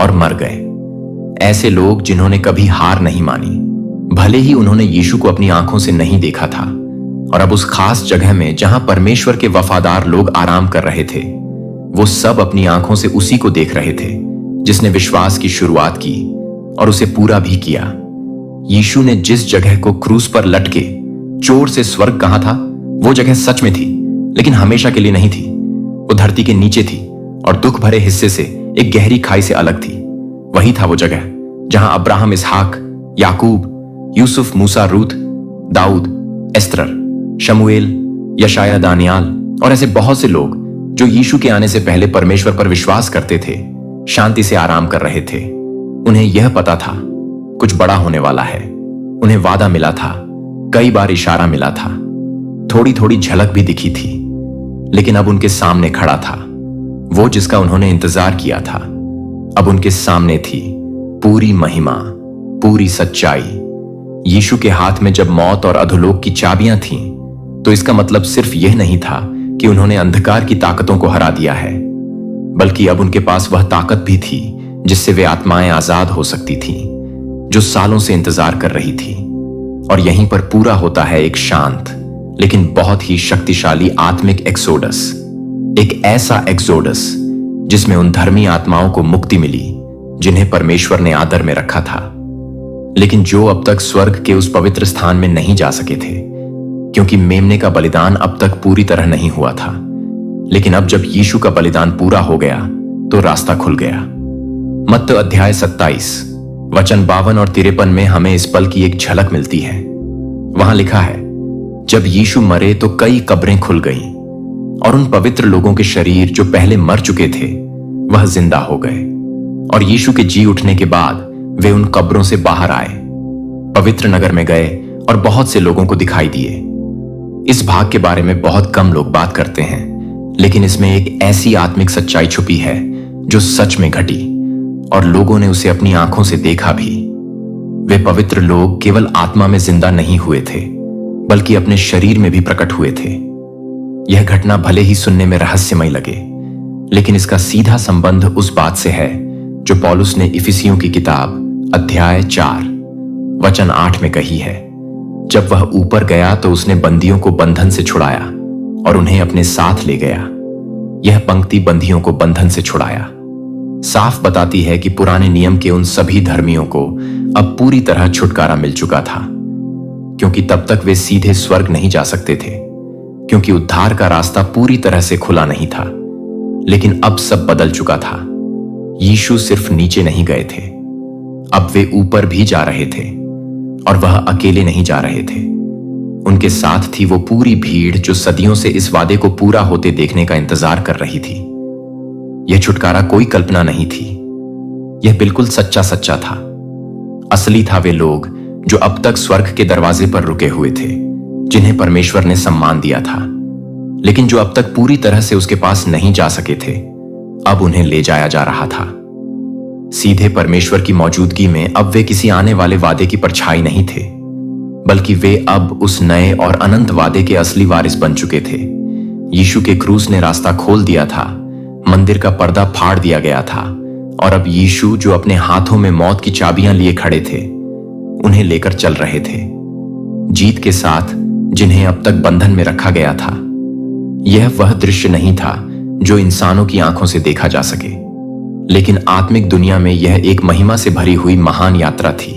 और मर गए। ऐसे लोग जिन्होंने कभी हार नहीं मानी, भले ही उन्होंने यीशु को अपनी आंखों से नहीं देखा था, और अब उस खास जगह में जहां परमेश्वर के वफादार लोग आराम कर रहे थे, वो सब अपनी आंखों से उसी को देख रहे थे जिसने विश्वास की शुरुआत की और उसे पूरा भी किया। यीशु ने जिस जगह को क्रूस पर लटके चोर से स्वर्ग कहा था, वो जगह सच में थी, लेकिन हमेशा के लिए नहीं थी। वो धरती के नीचे थी और दुख भरे हिस्से से एक गहरी खाई से अलग थी। वही था वो जगह जहां अब्राहम, इसहाक, याकूब, यूसुफ, मूसा, रूत, दाऊद, एस्तर, शमूएल, यशाया, दानियाल और ऐसे बहुत से लोग जो यीशु के आने से पहले परमेश्वर पर विश्वास करते थे, शांति से आराम कर रहे थे। उन्हें यह पता था कुछ बड़ा होने वाला है। उन्हें वादा मिला था, कई बार इशारा मिला था, थोड़ी थोड़ी झलक भी दिखी थी, लेकिन अब उनके सामने खड़ा था वो जिसका उन्होंने इंतजार किया था। अब उनके सामने थी पूरी महिमा, पूरी सच्चाई। यीशु के हाथ में जब मौत और अधोलोक की चाबियां थीं, तो इसका मतलब सिर्फ यह नहीं था कि उन्होंने अंधकार की ताकतों को हरा दिया है, बल्कि अब उनके पास वह ताकत भी थी जिससे वे आत्माएं आजाद हो सकती थीं, जो सालों से इंतजार कर रही थी। और यहीं पर पूरा होता है एक शांत लेकिन बहुत ही शक्तिशाली आत्मिक एक्सोडस, एक ऐसा एक्सोडस जिसमें उन धर्मी आत्माओं को मुक्ति मिली जिन्हें परमेश्वर ने आदर में रखा था, लेकिन जो अब तक स्वर्ग के उस पवित्र स्थान में नहीं जा सके थे, क्योंकि मेमने का बलिदान अब तक पूरी तरह नहीं हुआ था। लेकिन अब जब यीशु का बलिदान पूरा हो गया तो रास्ता खुल गया। मत्ती अध्याय 27 वचन 52 और 53 में हमें इस पल की एक झलक मिलती है। वहां लिखा है, जब यीशु मरे तो कई कब्रें खुल गईं और उन पवित्र लोगों के शरीर जो पहले मर चुके थे वह जिंदा हो गए। और यीशु के जी उठने के बाद वे उन कब्रों से बाहर आए। पवित्र नगर में गए और बहुत से लोगों को दिखाई दिए। इस भाग के बारे में बहुत कम लोग बात करते हैं, लेकिन इसमें एक ऐसी आत्मिक सच्चाई छुपी है जो सच में घटी और लोगों ने उसे अपनी आंखों से देखा भी। वे पवित्र लोग केवल आत्मा में जिंदा नहीं हुए थे, बल्कि अपने शरीर में भी प्रकट हुए थे। यह घटना भले ही सुनने में रहस्यमय लगे, लेकिन इसका सीधा संबंध उस बात से है जो पौलुस ने इफिसियों की किताब अध्याय 4 वचन 8 में कही है। जब वह ऊपर गया तो उसने बंदियों को बंधन से छुड़ाया और उन्हें अपने साथ ले गया। यह पंक्ति बंदियों को बंधन से छुड़ाया साफ बताती है कि पुराने नियम के उन सभी धर्मियों को अब पूरी तरह छुटकारा मिल चुका था, क्योंकि तब तक वे सीधे स्वर्ग नहीं जा सकते थे, क्योंकि उद्धार का रास्ता पूरी तरह से खुला नहीं था। लेकिन अब सब बदल चुका था। यीशु सिर्फ नीचे नहीं गए थे, अब वे ऊपर भी जा रहे थे, और वह अकेले नहीं जा रहे थे। उनके साथ थी वो पूरी भीड़ जो सदियों से इस वादे को पूरा होते देखने का इंतजार कर रही थी। यह छुटकारा कोई कल्पना नहीं थी, यह बिल्कुल सच्चा सच्चा था। असली था वे लोग जो अब तक स्वर्ग के दरवाजे पर रुके हुए थे, जिन्हें परमेश्वर ने सम्मान दिया था, लेकिन जो अब तक पूरी तरह से उसके पास नहीं जा सके थे, अब उन्हें ले जाया जा रहा था। सीधे परमेश्वर की मौजूदगी में अब वे किसी आने वाले वादे की परछाई नहीं थे, बल्कि वे अब उस नए और अनंत वादे के असली वारिस बन चुके थे। यीशु के क्रूस ने रास्ता खोल दिया था, मंदिर का पर्दा फाड़ दिया गया था, और अब यीशु जो अपने हाथों में मौत की चाबियां लिए खड़े थे, उन्हें लेकर चल रहे थे, जीत के साथ जिन्हें अब तक बंधन में रखा गया था। यह वह दृश्य नहीं था जो इंसानों की आंखों से देखा जा सके, लेकिन आत्मिक दुनिया में यह एक महिमा से भरी हुई महान यात्रा थी।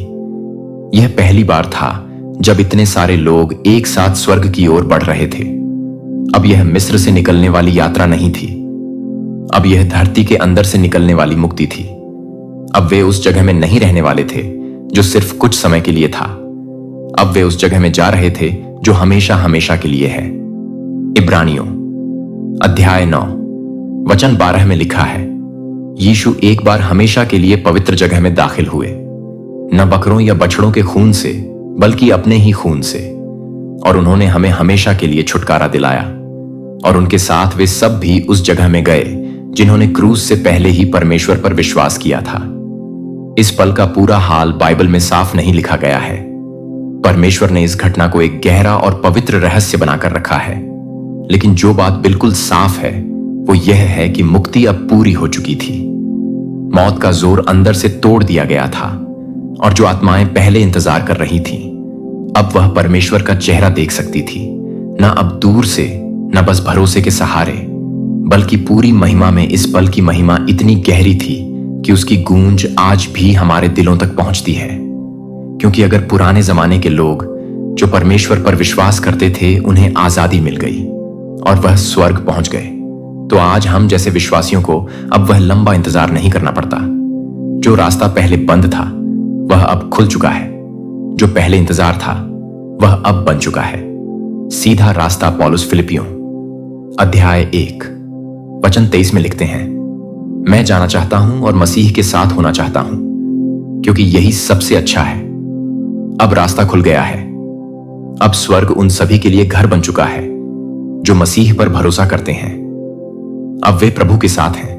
यह पहली बार था जब इतने सारे लोग एक साथ स्वर्ग की ओर बढ़ रहे थे। अब यह मिस्र से निकलने वाली यात्रा नहीं थी, अब यह धरती के अंदर से निकलने वाली मुक्ति थी। अब वे उस जगह में नहीं रहने वाले थे जो सिर्फ कुछ समय के लिए था, अब वे उस जगह में जा रहे थे जो हमेशा हमेशा के लिए है। इब्रानियों अध्याय 9 वचन 12 में लिखा है, यीशु एक बार हमेशा के लिए पवित्र जगह में दाखिल हुए, न बकरों या बछड़ों के खून से, बल्कि अपने ही खून से, और उन्होंने हमें हमेशा के लिए छुटकारा दिलाया। और उनके साथ वे सब भी उस जगह में गए जिन्होंने क्रूस से पहले ही परमेश्वर पर विश्वास किया था। इस पल का पूरा हाल बाइबल में साफ नहीं लिखा गया है। परमेश्वर ने इस घटना को एक गहरा और पवित्र रहस्य बनाकर रखा है, लेकिन जो बात बिल्कुल साफ है वो यह है कि मुक्ति अब पूरी हो चुकी थी। मौत का जोर अंदर से तोड़ दिया गया था, और जो आत्माएं पहले इंतजार कर रही थीं, अब वह परमेश्वर का चेहरा देख सकती थी, न अब दूर से, न बस भरोसे के सहारे, बल्कि पूरी महिमा में। इस पल की महिमा इतनी गहरी थी कि उसकी गूंज आज भी हमारे दिलों तक पहुंचती है। क्योंकि अगर पुराने जमाने के लोग जो परमेश्वर पर विश्वास करते थे उन्हें आजादी मिल गई और वह स्वर्ग पहुंच गए, तो आज हम जैसे विश्वासियों को अब वह लंबा इंतजार नहीं करना पड़ता। जो रास्ता पहले बंद था वह अब खुल चुका है, जो पहले इंतजार था वह अब बन चुका है। सीधा रास्ता। पौलुस फिलिपियों अध्याय 1 वचन 23 में लिखते हैं, मैं जाना चाहता हूं और मसीह के साथ होना चाहता हूं, क्योंकि यही सबसे अच्छा है। अब रास्ता खुल गया है। अब स्वर्ग उन सभी के लिए घर बन चुका है जो मसीह पर भरोसा करते हैं। अब वे प्रभु के साथ हैं।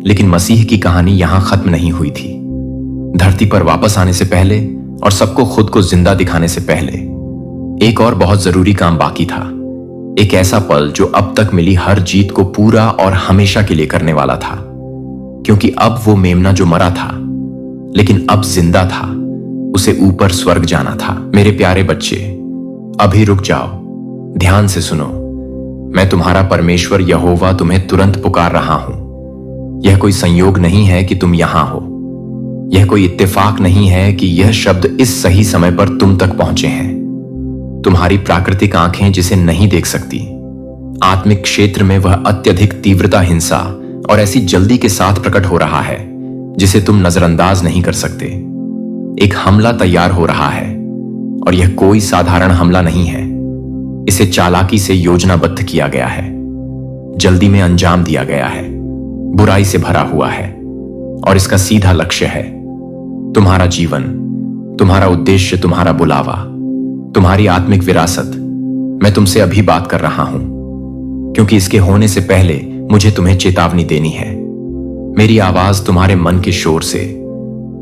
लेकिन मसीह की कहानी यहां खत्म नहीं हुई थी। धरती पर वापस आने से पहले और सबको खुद को जिंदा दिखाने से पहले एक और बहुत जरूरी काम बाकी था। एक ऐसा पल जो अब तक मिली हर जीत को पूरा और हमेशा के लिए करने वाला था, क्योंकि अब वो मेमना जो मरा था लेकिन अब जिंदा था, उसे ऊपर स्वर्ग जाना था। मेरे प्यारे बच्चे, अभी रुक जाओ, ध्यान से सुनो। मैं तुम्हारा परमेश्वर यहोवा तुम्हें तुरंत पुकार रहा हूं। यह कोई संयोग नहीं है कि तुम यहां हो। यह कोई इत्तेफाक नहीं है कि यह शब्द इस सही समय पर तुम तक पहुंचे हैं। तुम्हारी प्राकृतिक आंखें जिसे नहीं देख सकती, आत्मिक क्षेत्र में वह अत्यधिक तीव्रता, हिंसा और ऐसी जल्दी के साथ प्रकट हो रहा है जिसे तुम नजरअंदाज नहीं कर सकते। एक हमला तैयार हो रहा है, और यह कोई साधारण हमला नहीं है। इसे चालाकी से योजनाबद्ध किया गया है, जल्दी में अंजाम दिया गया है, बुराई से भरा हुआ है, और इसका सीधा लक्ष्य है तुम्हारा जीवन, तुम्हारा उद्देश्य, तुम्हारा बुलावा, तुम्हारी आत्मिक विरासत, मैं तुमसे अभी बात कर रहा हूं, क्योंकि इसके होने से पहले मुझे तुम्हें चेतावनी देनी है। मेरी आवाज तुम्हारे मन के शोर से,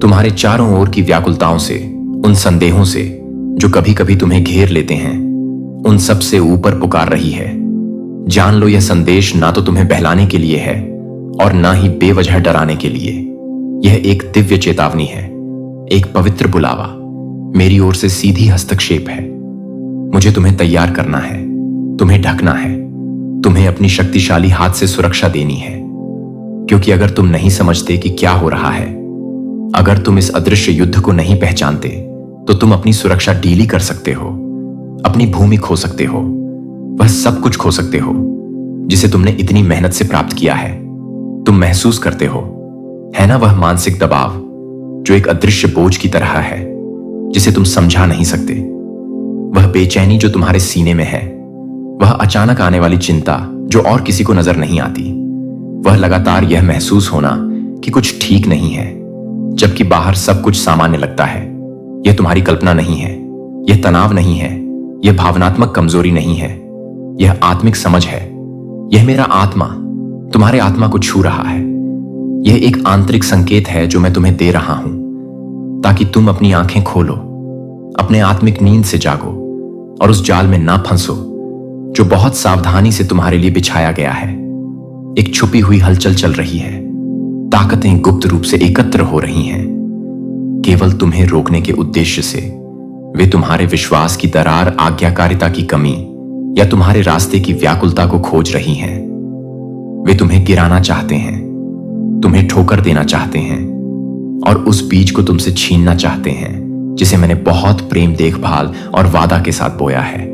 तुम्हारे चारों ओर की व्याकुलताओं से, उन संदेहों से जो कभी कभी तुम्हें घेर लेते हैं, उन सब से ऊपर पुकार रही है। जान लो, यह संदेश ना तो तुम्हें बहलाने के लिए है और ना ही बेवजह डराने के लिए। यह एक दिव्य चेतावनी है, एक पवित्र बुलावा, मेरी ओर से सीधी हस्तक्षेप है। मुझे तुम्हें तैयार करना है, तुम्हें ढकना है, तुम्हें अपनी शक्तिशाली हाथ से सुरक्षा देनी है। क्योंकि अगर तुम नहीं समझते कि क्या हो रहा है, अगर तुम इस अदृश्य युद्ध को नहीं पहचानते, तो तुम अपनी सुरक्षा ढीली कर सकते हो, अपनी भूमि खो सकते हो, वह सब कुछ खो सकते हो जिसे तुमने इतनी मेहनत से प्राप्त किया है। तुम महसूस करते हो, है ना, वह मानसिक दबाव जो एक अदृश्य बोझ की तरह है जिसे तुम समझा नहीं सकते। वह बेचैनी जो तुम्हारे सीने में है, वह अचानक आने वाली चिंता जो और किसी को नजर नहीं आती, वह लगातार यह महसूस होना कि कुछ ठीक नहीं है जबकि बाहर सब कुछ सामान्य लगता है। यह तुम्हारी कल्पना नहीं है, यह तनाव नहीं है, यह भावनात्मक कमजोरी नहीं है, यह आत्मिक समझ है। यह मेरा आत्मा तुम्हारे आत्मा को छू रहा है। यह एक आंतरिक संकेत है जो मैं तुम्हें दे रहा हूं, ताकि तुम अपनी आंखें खोलो, अपने आत्मिक नींद से जागो और उस जाल में ना फंसो जो बहुत सावधानी से तुम्हारे लिए बिछाया गया है। एक छुपी हुई हलचल चल रही है, ताकतें गुप्त रूप से एकत्र हो रही हैं, केवल तुम्हें रोकने के उद्देश्य से। वे तुम्हारे विश्वास की दरार, आज्ञाकारिता की कमी या तुम्हारे रास्ते की व्याकुलता को खोज रही हैं। वे तुम्हें गिराना चाहते हैं, तुम्हें ठोकर देना चाहते हैं और उस बीज को तुमसे छीनना चाहते हैं जिसे मैंने बहुत प्रेम, देखभाल और वादा के साथ बोया है।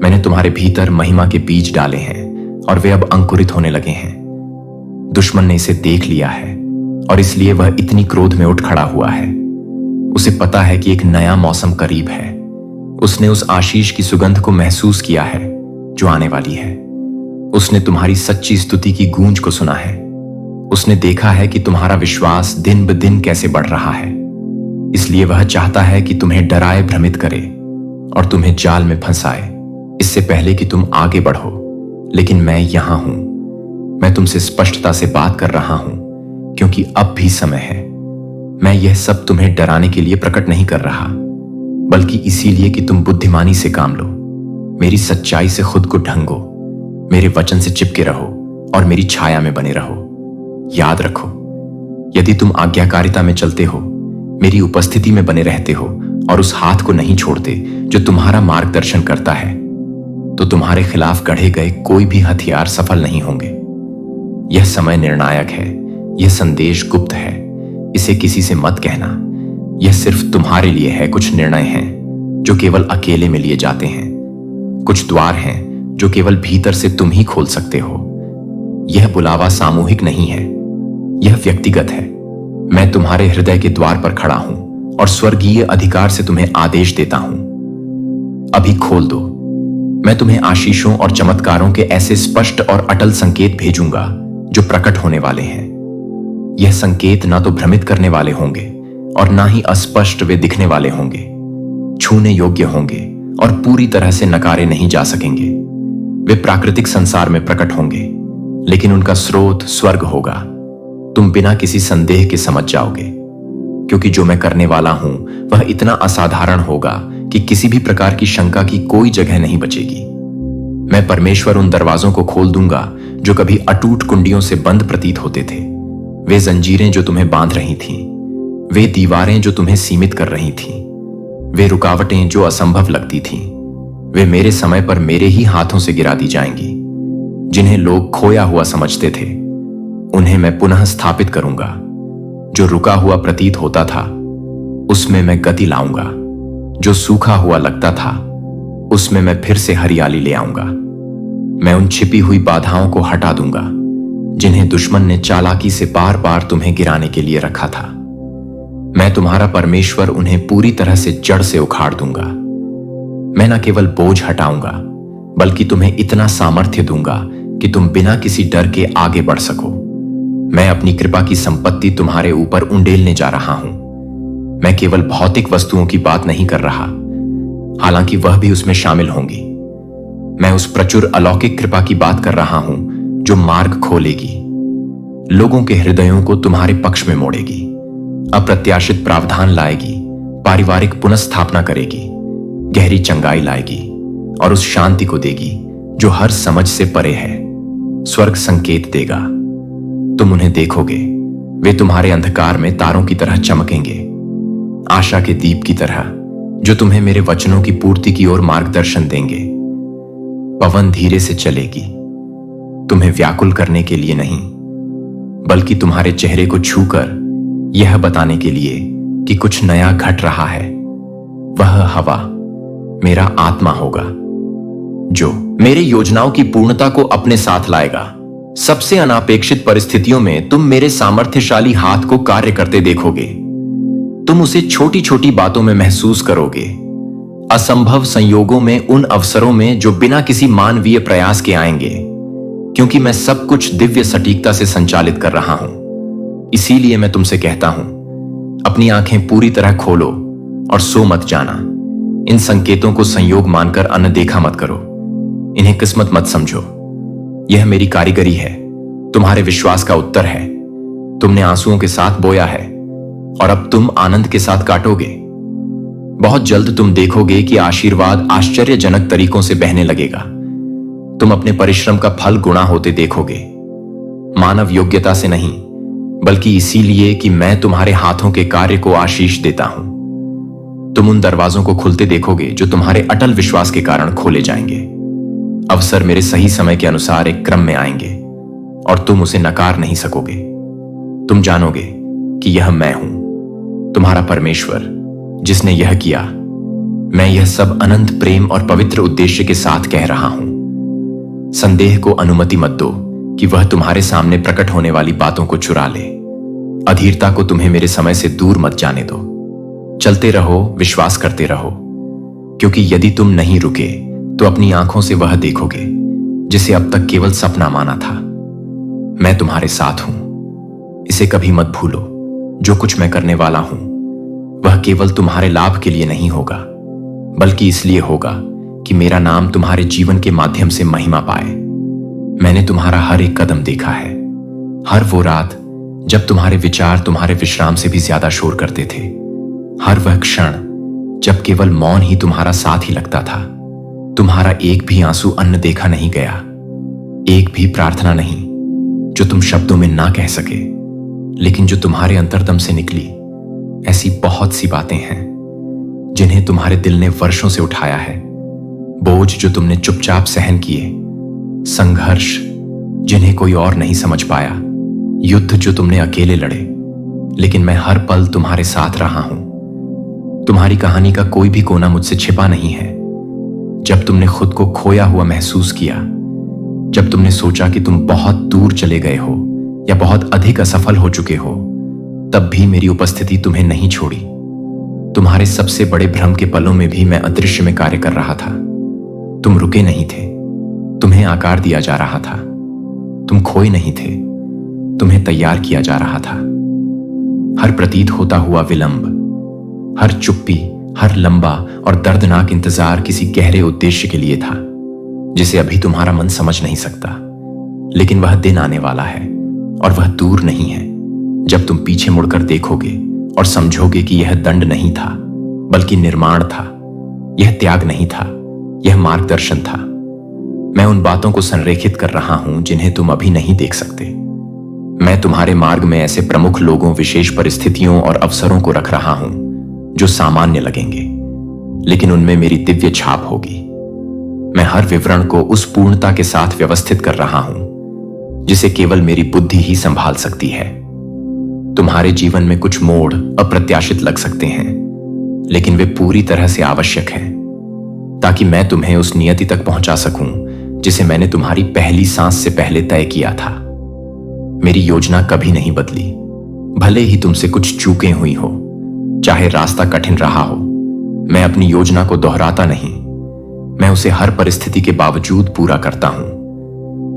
मैंने तुम्हारे भीतर महिमा के बीज डाले हैं और वे अब अंकुरित होने लगे हैं। दुश्मन ने इसे देख लिया है और इसलिए वह इतनी क्रोध में उठ खड़ा हुआ है। उसे पता है कि एक नया मौसम करीब है। उसने उस आशीष की सुगंध को महसूस किया है जो आने वाली है। उसने तुम्हारी सच्ची स्तुति की गूंज को सुना है। उसने देखा है कि तुम्हारा विश्वास दिन ब दिन कैसे बढ़ रहा है। इसलिए वह चाहता है कि तुम्हें डराए, भ्रमित करे और तुम्हें जाल में फंसाए इससे पहले कि तुम आगे बढ़ो। लेकिन मैं यहां हूं, मैं तुमसे स्पष्टता से बात कर रहा हूं, क्योंकि अब भी समय है। मैं यह सब तुम्हें डराने के लिए प्रकट नहीं कर रहा, बल्कि इसीलिए कि तुम बुद्धिमानी से काम लो, मेरी सच्चाई से खुद को ढंगो, मेरे वचन से चिपके रहो और मेरी छाया में बने रहो। याद रखो, यदि तुम आज्ञाकारिता में चलते हो, मेरी उपस्थिति में बने रहते हो और उस हाथ को नहीं छोड़ते जो तुम्हारा मार्गदर्शन करता है, तो तुम्हारे खिलाफ गढ़े गए कोई भी हथियार सफल नहीं होंगे। यह समय निर्णायक है, यह संदेश गुप्त है, इसे किसी से मत कहना। यह सिर्फ तुम्हारे लिए है। कुछ निर्णय हैं जो केवल अकेले में लिए जाते हैं, कुछ द्वार हैं जो केवल भीतर से तुम ही खोल सकते हो। यह बुलावा सामूहिक नहीं है, यह व्यक्तिगत है। मैं तुम्हारे हृदय के द्वार पर खड़ा हूं और स्वर्गीय अधिकार से तुम्हें आदेश देता हूं, अभी खोल दो। मैं तुम्हें आशीषों और चमत्कारों के ऐसे स्पष्ट और अटल संकेत भेजूंगा जो प्रकट होने वाले हैं। यह संकेत ना तो भ्रमित करने वाले होंगे और ना ही अस्पष्ट वे दिखने वाले होंगे। छूने योग्य होंगे और पूरी तरह से नकारे नहीं जा सकेंगे। वे प्राकृतिक संसार में प्रकट होंगे, लेकिन उनका स्रोत स्वर्ग होगा। तुम बिना किसी संदेह के समझ जाओगे, क्योंकि जो मैं करने वाला हूं वह इतना असाधारण होगा कि किसी भी प्रकार की शंका की कोई जगह नहीं बचेगी। मैं परमेश्वर उन दरवाजों को खोल दूंगा जो कभी अटूट कुंडियों से बंद प्रतीत होते थे। वे जंजीरें जो तुम्हें बांध रही थीं, वे दीवारें जो तुम्हें सीमित कर रही थीं, वे रुकावटें जो असंभव लगती थीं, वे मेरे समय पर मेरे ही हाथों से गिरा दी जाएंगी। जिन्हें लोग खोया हुआ समझते थे, उन्हें मैं पुनः स्थापित करूंगा। जो रुका हुआ प्रतीत होता था, उसमें मैं गति लाऊंगा। जो सूखा हुआ लगता था, उसमें मैं फिर से हरियाली ले आऊंगा। मैं उन छिपी हुई बाधाओं को हटा दूंगा जिन्हें दुश्मन ने चालाकी से बार बार तुम्हें गिराने के लिए रखा था। मैं तुम्हारा परमेश्वर उन्हें पूरी तरह से जड़ से उखाड़ दूंगा। मैं न केवल बोझ हटाऊंगा, बल्कि तुम्हें इतना सामर्थ्य दूंगा कि तुम बिना किसी डर के आगे बढ़ सको। मैं अपनी कृपा की संपत्ति तुम्हारे ऊपर उंडेलने जा रहा हूं। मैं केवल भौतिक वस्तुओं की बात नहीं कर रहा, हालांकि वह भी उसमें शामिल होंगी। मैं उस प्रचुर अलौकिक कृपा की बात कर रहा हूं जो मार्ग खोलेगी, लोगों के हृदयों को तुम्हारे पक्ष में मोड़ेगी, अप्रत्याशित प्रावधान लाएगी, पारिवारिक पुनर्स्थापना करेगी, गहरी चंगाई लाएगी और उस शांति को देगी जो हर समझ से परे है। स्वर्ग संकेत देगा, तुम उन्हें देखोगे, वे तुम्हारे अंधकार में तारों की तरह चमकेंगे, आशा के दीप की तरह जो तुम्हें मेरे वचनों की पूर्ति की ओर मार्गदर्शन देंगे। पवन धीरे से चलेगी, तुम्हें व्याकुल करने के लिए नहीं, बल्कि तुम्हारे चेहरे को छूकर यह बताने के लिए कि कुछ नया घट रहा है। वह हवा मेरा आत्मा होगा जो मेरे योजनाओं की पूर्णता को अपने साथ लाएगा। सबसे अनापेक्षित परिस्थितियों में तुम मेरे सामर्थ्यशाली हाथ को कार्य करते देखोगे। तुम उसे छोटी छोटी बातों में महसूस करोगे, असंभव संयोगों में, उन अवसरों में जो बिना किसी मानवीय प्रयास के आएंगे, क्योंकि मैं सब कुछ दिव्य सटीकता से संचालित कर रहा हूं। इसीलिए मैं तुमसे कहता हूं, अपनी आंखें पूरी तरह खोलो और सो मत जाना। इन संकेतों को संयोग मानकर अनदेखा मत करो, इन्हें किस्मत मत समझो। यह मेरी कारीगरी है, तुम्हारे विश्वास का उत्तर है। तुमने आंसुओं के साथ बोया है और अब तुम आनंद के साथ काटोगे। बहुत जल्द तुम देखोगे कि आशीर्वाद आश्चर्यजनक तरीकों से बहने लगेगा। तुम अपने परिश्रम का फल गुणा होते देखोगे, मानव योग्यता से नहीं, बल्कि इसीलिए कि मैं तुम्हारे हाथों के कार्य को आशीष देता हूं। तुम उन दरवाजों को खुलते देखोगे जो तुम्हारे अटल विश्वास के कारण खोले जाएंगे। अवसर मेरे सही समय के अनुसार एक क्रम में आएंगे और तुम उसे नकार नहीं सकोगे। तुम जानोगे कि यह मैं हूं, तुम्हारा परमेश्वर, जिसने यह किया। मैं यह सब अनंत प्रेम और पवित्र उद्देश्य के साथ कह रहा हूं। संदेह को अनुमति मत दो कि वह तुम्हारे सामने प्रकट होने वाली बातों को चुरा ले। अधीरता को तुम्हें मेरे समय से दूर मत जाने दो। चलते रहो, विश्वास करते रहो, क्योंकि यदि तुम नहीं रुके तो अपनी आंखों से वह देखोगे जिसे अब तक केवल सपना माना था। मैं तुम्हारे साथ हूं, इसे कभी मत भूलो। जो कुछ मैं करने वाला हूं वह केवल तुम्हारे लाभ के लिए नहीं होगा, बल्कि इसलिए होगा कि मेरा नाम तुम्हारे जीवन के माध्यम से महिमा पाए। मैंने तुम्हारा हर एक कदम देखा है, हर वो रात जब तुम्हारे विचार तुम्हारे विश्राम से भी ज्यादा शोर करते थे, हर वह क्षण जब केवल मौन ही तुम्हारा साथ ही लगता था। तुम्हारा एक भी आंसू अन्न देखा नहीं गया, एक भी प्रार्थना नहीं जो तुम शब्दों में ना कह सके, लेकिन जो तुम्हारे अंतर्दम से निकली। ऐसी बहुत सी बातें हैं जिन्हें तुम्हारे दिल ने वर्षों से उठाया है, बोझ जो तुमने चुपचाप सहन किए, संघर्ष जिन्हें कोई और नहीं समझ पाया, युद्ध जो तुमने अकेले लड़े, लेकिन मैं हर पल तुम्हारे साथ रहा हूं। तुम्हारी कहानी का कोई भी कोना मुझसे छिपा नहीं है। जब तुमने खुद को खोया हुआ महसूस किया, जब तुमने सोचा कि तुम बहुत दूर चले गए हो या बहुत अधिक असफल हो चुके हो, तब भी मेरी उपस्थिति तुम्हें नहीं छोड़ी। तुम्हारे सबसे बड़े भ्रम के पलों में भी मैं अदृश्य में कार्य कर रहा था। तुम रुके नहीं थे, तुम्हें आकार दिया जा रहा था। तुम खोए नहीं थे, तुम्हें तैयार किया जा रहा था। हर प्रतीत होता हुआ विलंब, हर चुप्पी, हर लंबा और दर्दनाक इंतजार किसी गहरे उद्देश्य के लिए था, जिसे अभी तुम्हारा मन समझ नहीं सकता। लेकिन वह दिन आने वाला है और वह दूर नहीं है जब तुम पीछे मुड़कर देखोगे और समझोगे कि यह दंड नहीं था, बल्कि निर्माण था। यह त्याग नहीं था, यह मार्गदर्शन था। मैं उन बातों को संरेखित कर रहा हूं जिन्हें तुम अभी नहीं देख सकते। मैं तुम्हारे मार्ग में ऐसे प्रमुख लोगों, विशेष परिस्थितियों और अवसरों को रख रहा हूं जो सामान्य लगेंगे, लेकिन उनमें मेरी दिव्य छाप होगी। मैं हर विवरण को उस पूर्णता के साथ व्यवस्थित कर रहा हूं जिसे केवल मेरी बुद्धि ही संभाल सकती है। तुम्हारे जीवन में कुछ मोड़ अप्रत्याशित लग सकते हैं, लेकिन वे पूरी तरह से आवश्यक हैं, ताकि मैं तुम्हें उस नियति तक पहुंचा सकूं जिसे मैंने तुम्हारी पहली सांस से पहले तय किया था। मेरी योजना कभी नहीं बदली, भले ही तुमसे कुछ चूकें हुई हो, चाहे रास्ता कठिन रहा हो। मैं अपनी योजना को दोहराता नहीं, मैं उसे हर परिस्थिति के बावजूद पूरा करता हूं।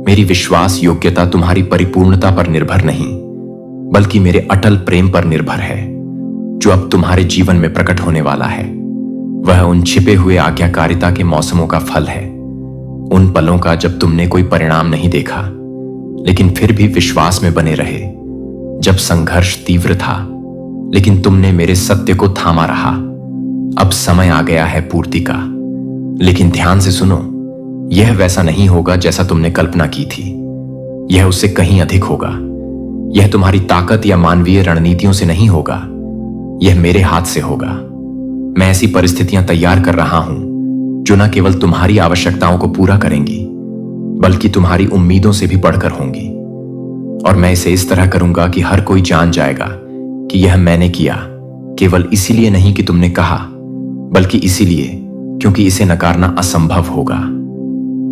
मेरी विश्वास योग्यता तुम्हारी परिपूर्णता पर निर्भर नहीं, बल्कि मेरे अटल प्रेम पर निर्भर है, जो अब तुम्हारे जीवन में प्रकट होने वाला है वह उन छिपे हुए आज्ञाकारिता के मौसमों का फल है, उन पलों का जब तुमने कोई परिणाम नहीं देखा लेकिन फिर भी विश्वास में बने रहे, जब संघर्ष तीव्र था लेकिन तुमने मेरे सत्य को थामा रहा। अब समय आ गया है पूर्ति का, लेकिन ध्यान से सुनो, यह वैसा नहीं होगा जैसा तुमने कल्पना की थी। यह उससे कहीं अधिक होगा। यह तुम्हारी ताकत या मानवीय रणनीतियों से नहीं होगा, यह मेरे हाथ से होगा। मैं ऐसी परिस्थितियां तैयार कर रहा हूं जो न केवल तुम्हारी आवश्यकताओं को पूरा करेंगी बल्कि तुम्हारी उम्मीदों से भी बढ़कर होंगी। और मैं इसे इस तरह करूंगा कि हर कोई जान जाएगा कि यह मैंने किया, केवल इसीलिए नहीं कि तुमने कहा, बल्कि इसीलिए क्योंकि इसे नकारना असंभव होगा।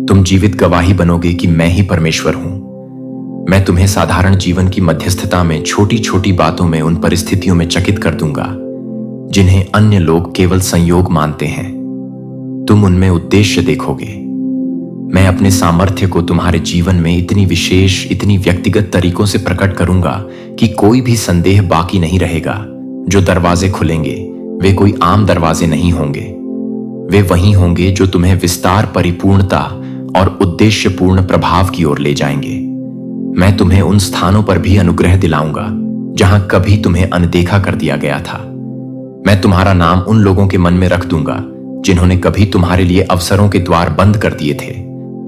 तुम जीवित गवाही बनोगे कि मैं ही परमेश्वर हूं। मैं तुम्हें साधारण जीवन की मध्यस्थता में छोटी छोटी बातों में उन परिस्थितियों में चकित कर दूंगा जिन्हें अन्य लोग केवल संयोग मानते हैं। तुम उनमें उद्देश्य देखोगे। मैं अपने सामर्थ्य को तुम्हारे जीवन में इतनी विशेष, इतनी व्यक्तिगत तरीकों से प्रकट करूंगा कि कोई भी संदेह बाकी नहीं रहेगा। जो दरवाजे खुलेंगे वे कोई आम दरवाजे नहीं होंगे, वे वही होंगे जो तुम्हें विस्तार, परिपूर्णता और उद्देश्यपूर्ण प्रभाव की ओर ले जाएंगे। मैं तुम्हें उन स्थानों पर भी अनुग्रह दिलाऊंगा जहां कभी तुम्हें अनदेखा कर दिया गया था। मैं तुम्हारा नाम उन लोगों के मन में रख दूंगा जिन्होंने कभी तुम्हारे लिए अवसरों के द्वार बंद कर दिए थे,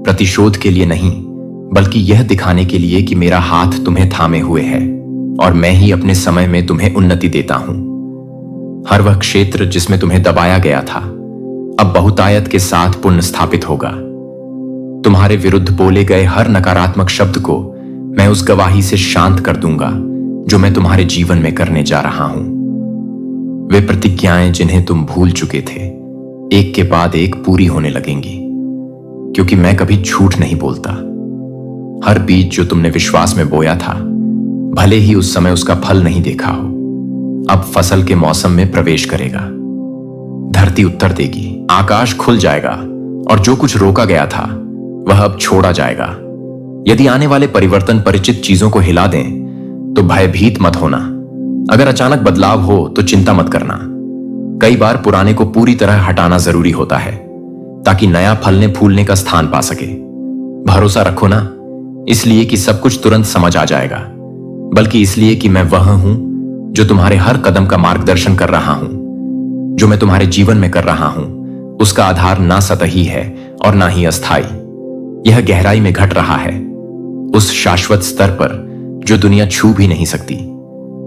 प्रतिशोध के लिए नहीं बल्कि यह दिखाने के लिए कि मेरा हाथ तुम्हें थामे हुए है और मैं ही अपने समय में तुम्हें उन्नति देता हूं। हर वह क्षेत्र जिसमें तुम्हें दबाया गया था अब बहुतायत के साथ पुनः स्थापित होगा। तुम्हारे विरुद्ध बोले गए हर नकारात्मक शब्द को मैं उस गवाही से शांत कर दूंगा जो मैं तुम्हारे जीवन में करने जा रहा हूं। वे प्रतिज्ञाएं जिन्हें तुम भूल चुके थे एक के बाद एक पूरी होने लगेंगी, क्योंकि मैं कभी झूठ नहीं बोलता। हर बीज जो तुमने विश्वास में बोया था, भले ही उस समय उसका फल नहीं देखा हो, अब फसल के मौसम में प्रवेश करेगा। धरती उत्तर देगी, आकाश खुल जाएगा और जो कुछ रोका गया था वह अब छोड़ा जाएगा। यदि आने वाले परिवर्तन परिचित चीजों को हिला दें तो भयभीत मत होना। अगर अचानक बदलाव हो तो चिंता मत करना। कई बार पुराने को पूरी तरह हटाना जरूरी होता है ताकि नया फलने फूलने का स्थान पा सके। भरोसा रखो ना, इसलिए कि सब कुछ तुरंत समझ आ जाएगा, बल्कि इसलिए कि मैं वह हूं जो तुम्हारे हर कदम का मार्गदर्शन कर रहा हूं। जो मैं तुम्हारे जीवन में कर रहा हूं उसका आधार ना सतही है और ना ही अस्थाई। यह गहराई में घट रहा है, उस शाश्वत स्तर पर जो दुनिया छू भी नहीं सकती।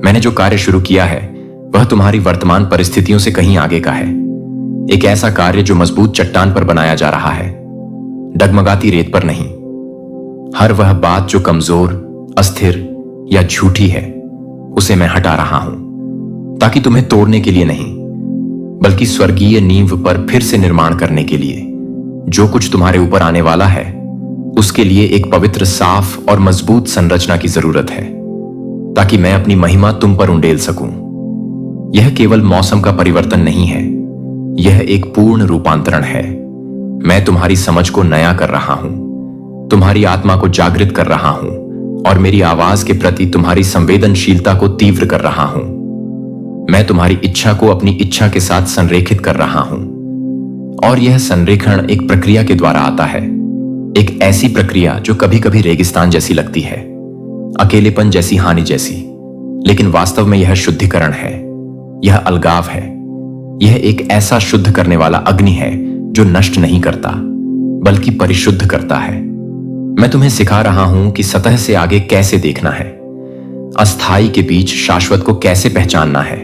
मैंने जो कार्य शुरू किया है वह तुम्हारी वर्तमान परिस्थितियों से कहीं आगे का है। एक ऐसा कार्य जो मजबूत चट्टान पर बनाया जा रहा है, डगमगाती रेत पर नहीं। हर वह बात जो कमजोर, अस्थिर या झूठी है उसे मैं हटा रहा हूं, ताकि तुम्हें तोड़ने के लिए नहीं बल्कि स्वर्गीय नींव पर फिर से निर्माण करने के लिए। जो कुछ तुम्हारे ऊपर आने वाला है उसके लिए एक पवित्र, साफ और मजबूत संरचना की जरूरत है ताकि मैं अपनी महिमा तुम पर उंडेल सकूं। यह केवल मौसम का परिवर्तन नहीं है, यह एक पूर्ण रूपांतरण है। मैं तुम्हारी समझ को नया कर रहा हूं, तुम्हारी आत्मा को जागृत कर रहा हूं और मेरी आवाज के प्रति तुम्हारी संवेदनशीलता को तीव्र कर रहा हूं। मैं तुम्हारी इच्छा को अपनी इच्छा के साथ संरेखित कर रहा हूं और यह संरेखण एक प्रक्रिया के द्वारा आता है। एक ऐसी प्रक्रिया जो कभी कभी रेगिस्तान जैसी लगती है, अकेलेपन जैसी, हानि जैसी, लेकिन वास्तव में यह शुद्धिकरण है, यह अलगाव है। यह एक ऐसा शुद्ध करने वाला अग्नि है जो नष्ट नहीं करता बल्कि परिशुद्ध करता है। मैं तुम्हें सिखा रहा हूं कि सतह से आगे कैसे देखना है, अस्थाई के बीच शाश्वत को कैसे पहचानना है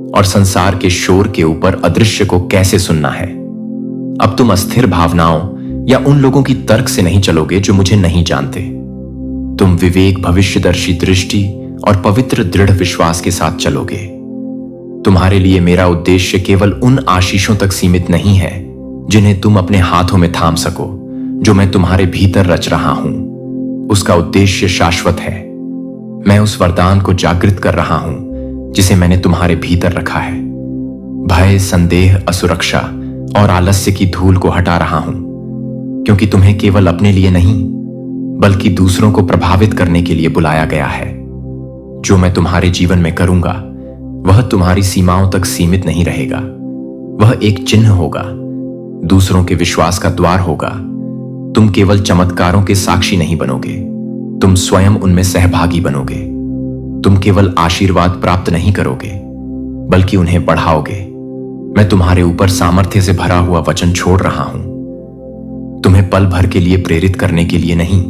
और संसार के शोर के ऊपर अदृश्य को कैसे सुनना है। अब तुम अस्थिर भावनाओं या उन लोगों की तर्क से नहीं चलोगे जो मुझे नहीं जानते। तुम विवेक, भविष्यदर्शी दृष्टि और पवित्र दृढ़ विश्वास के साथ चलोगे। तुम्हारे लिए मेरा उद्देश्य केवल उन आशीषों तक सीमित नहीं है जिन्हें तुम अपने हाथों में थाम सको। जो मैं तुम्हारे भीतर रच रहा हूं उसका उद्देश्य शाश्वत है। मैं उस वरदान को जागृत कर रहा हूं जिसे मैंने तुम्हारे भीतर रखा है। भय, संदेह, असुरक्षा और आलस्य की धूल को हटा रहा हूं, क्योंकि तुम्हें केवल अपने लिए नहीं बल्कि दूसरों को प्रभावित करने के लिए बुलाया गया है। जो मैं तुम्हारे जीवन में करूंगा वह तुम्हारी सीमाओं तक सीमित नहीं रहेगा। वह एक चिन्ह होगा, दूसरों के विश्वास का द्वार होगा। तुम केवल चमत्कारों के साक्षी नहीं बनोगे, तुम स्वयं उनमें सहभागी बनोगे। तुम केवल आशीर्वाद प्राप्त नहीं करोगे, बल्कि उन्हें बढ़ाओगे। मैं तुम्हारे ऊपर सामर्थ्य से भरा हुआ वचन छोड़ रहा हूं, तुम्हें पल भर के लिए प्रेरित करने के लिए नहीं,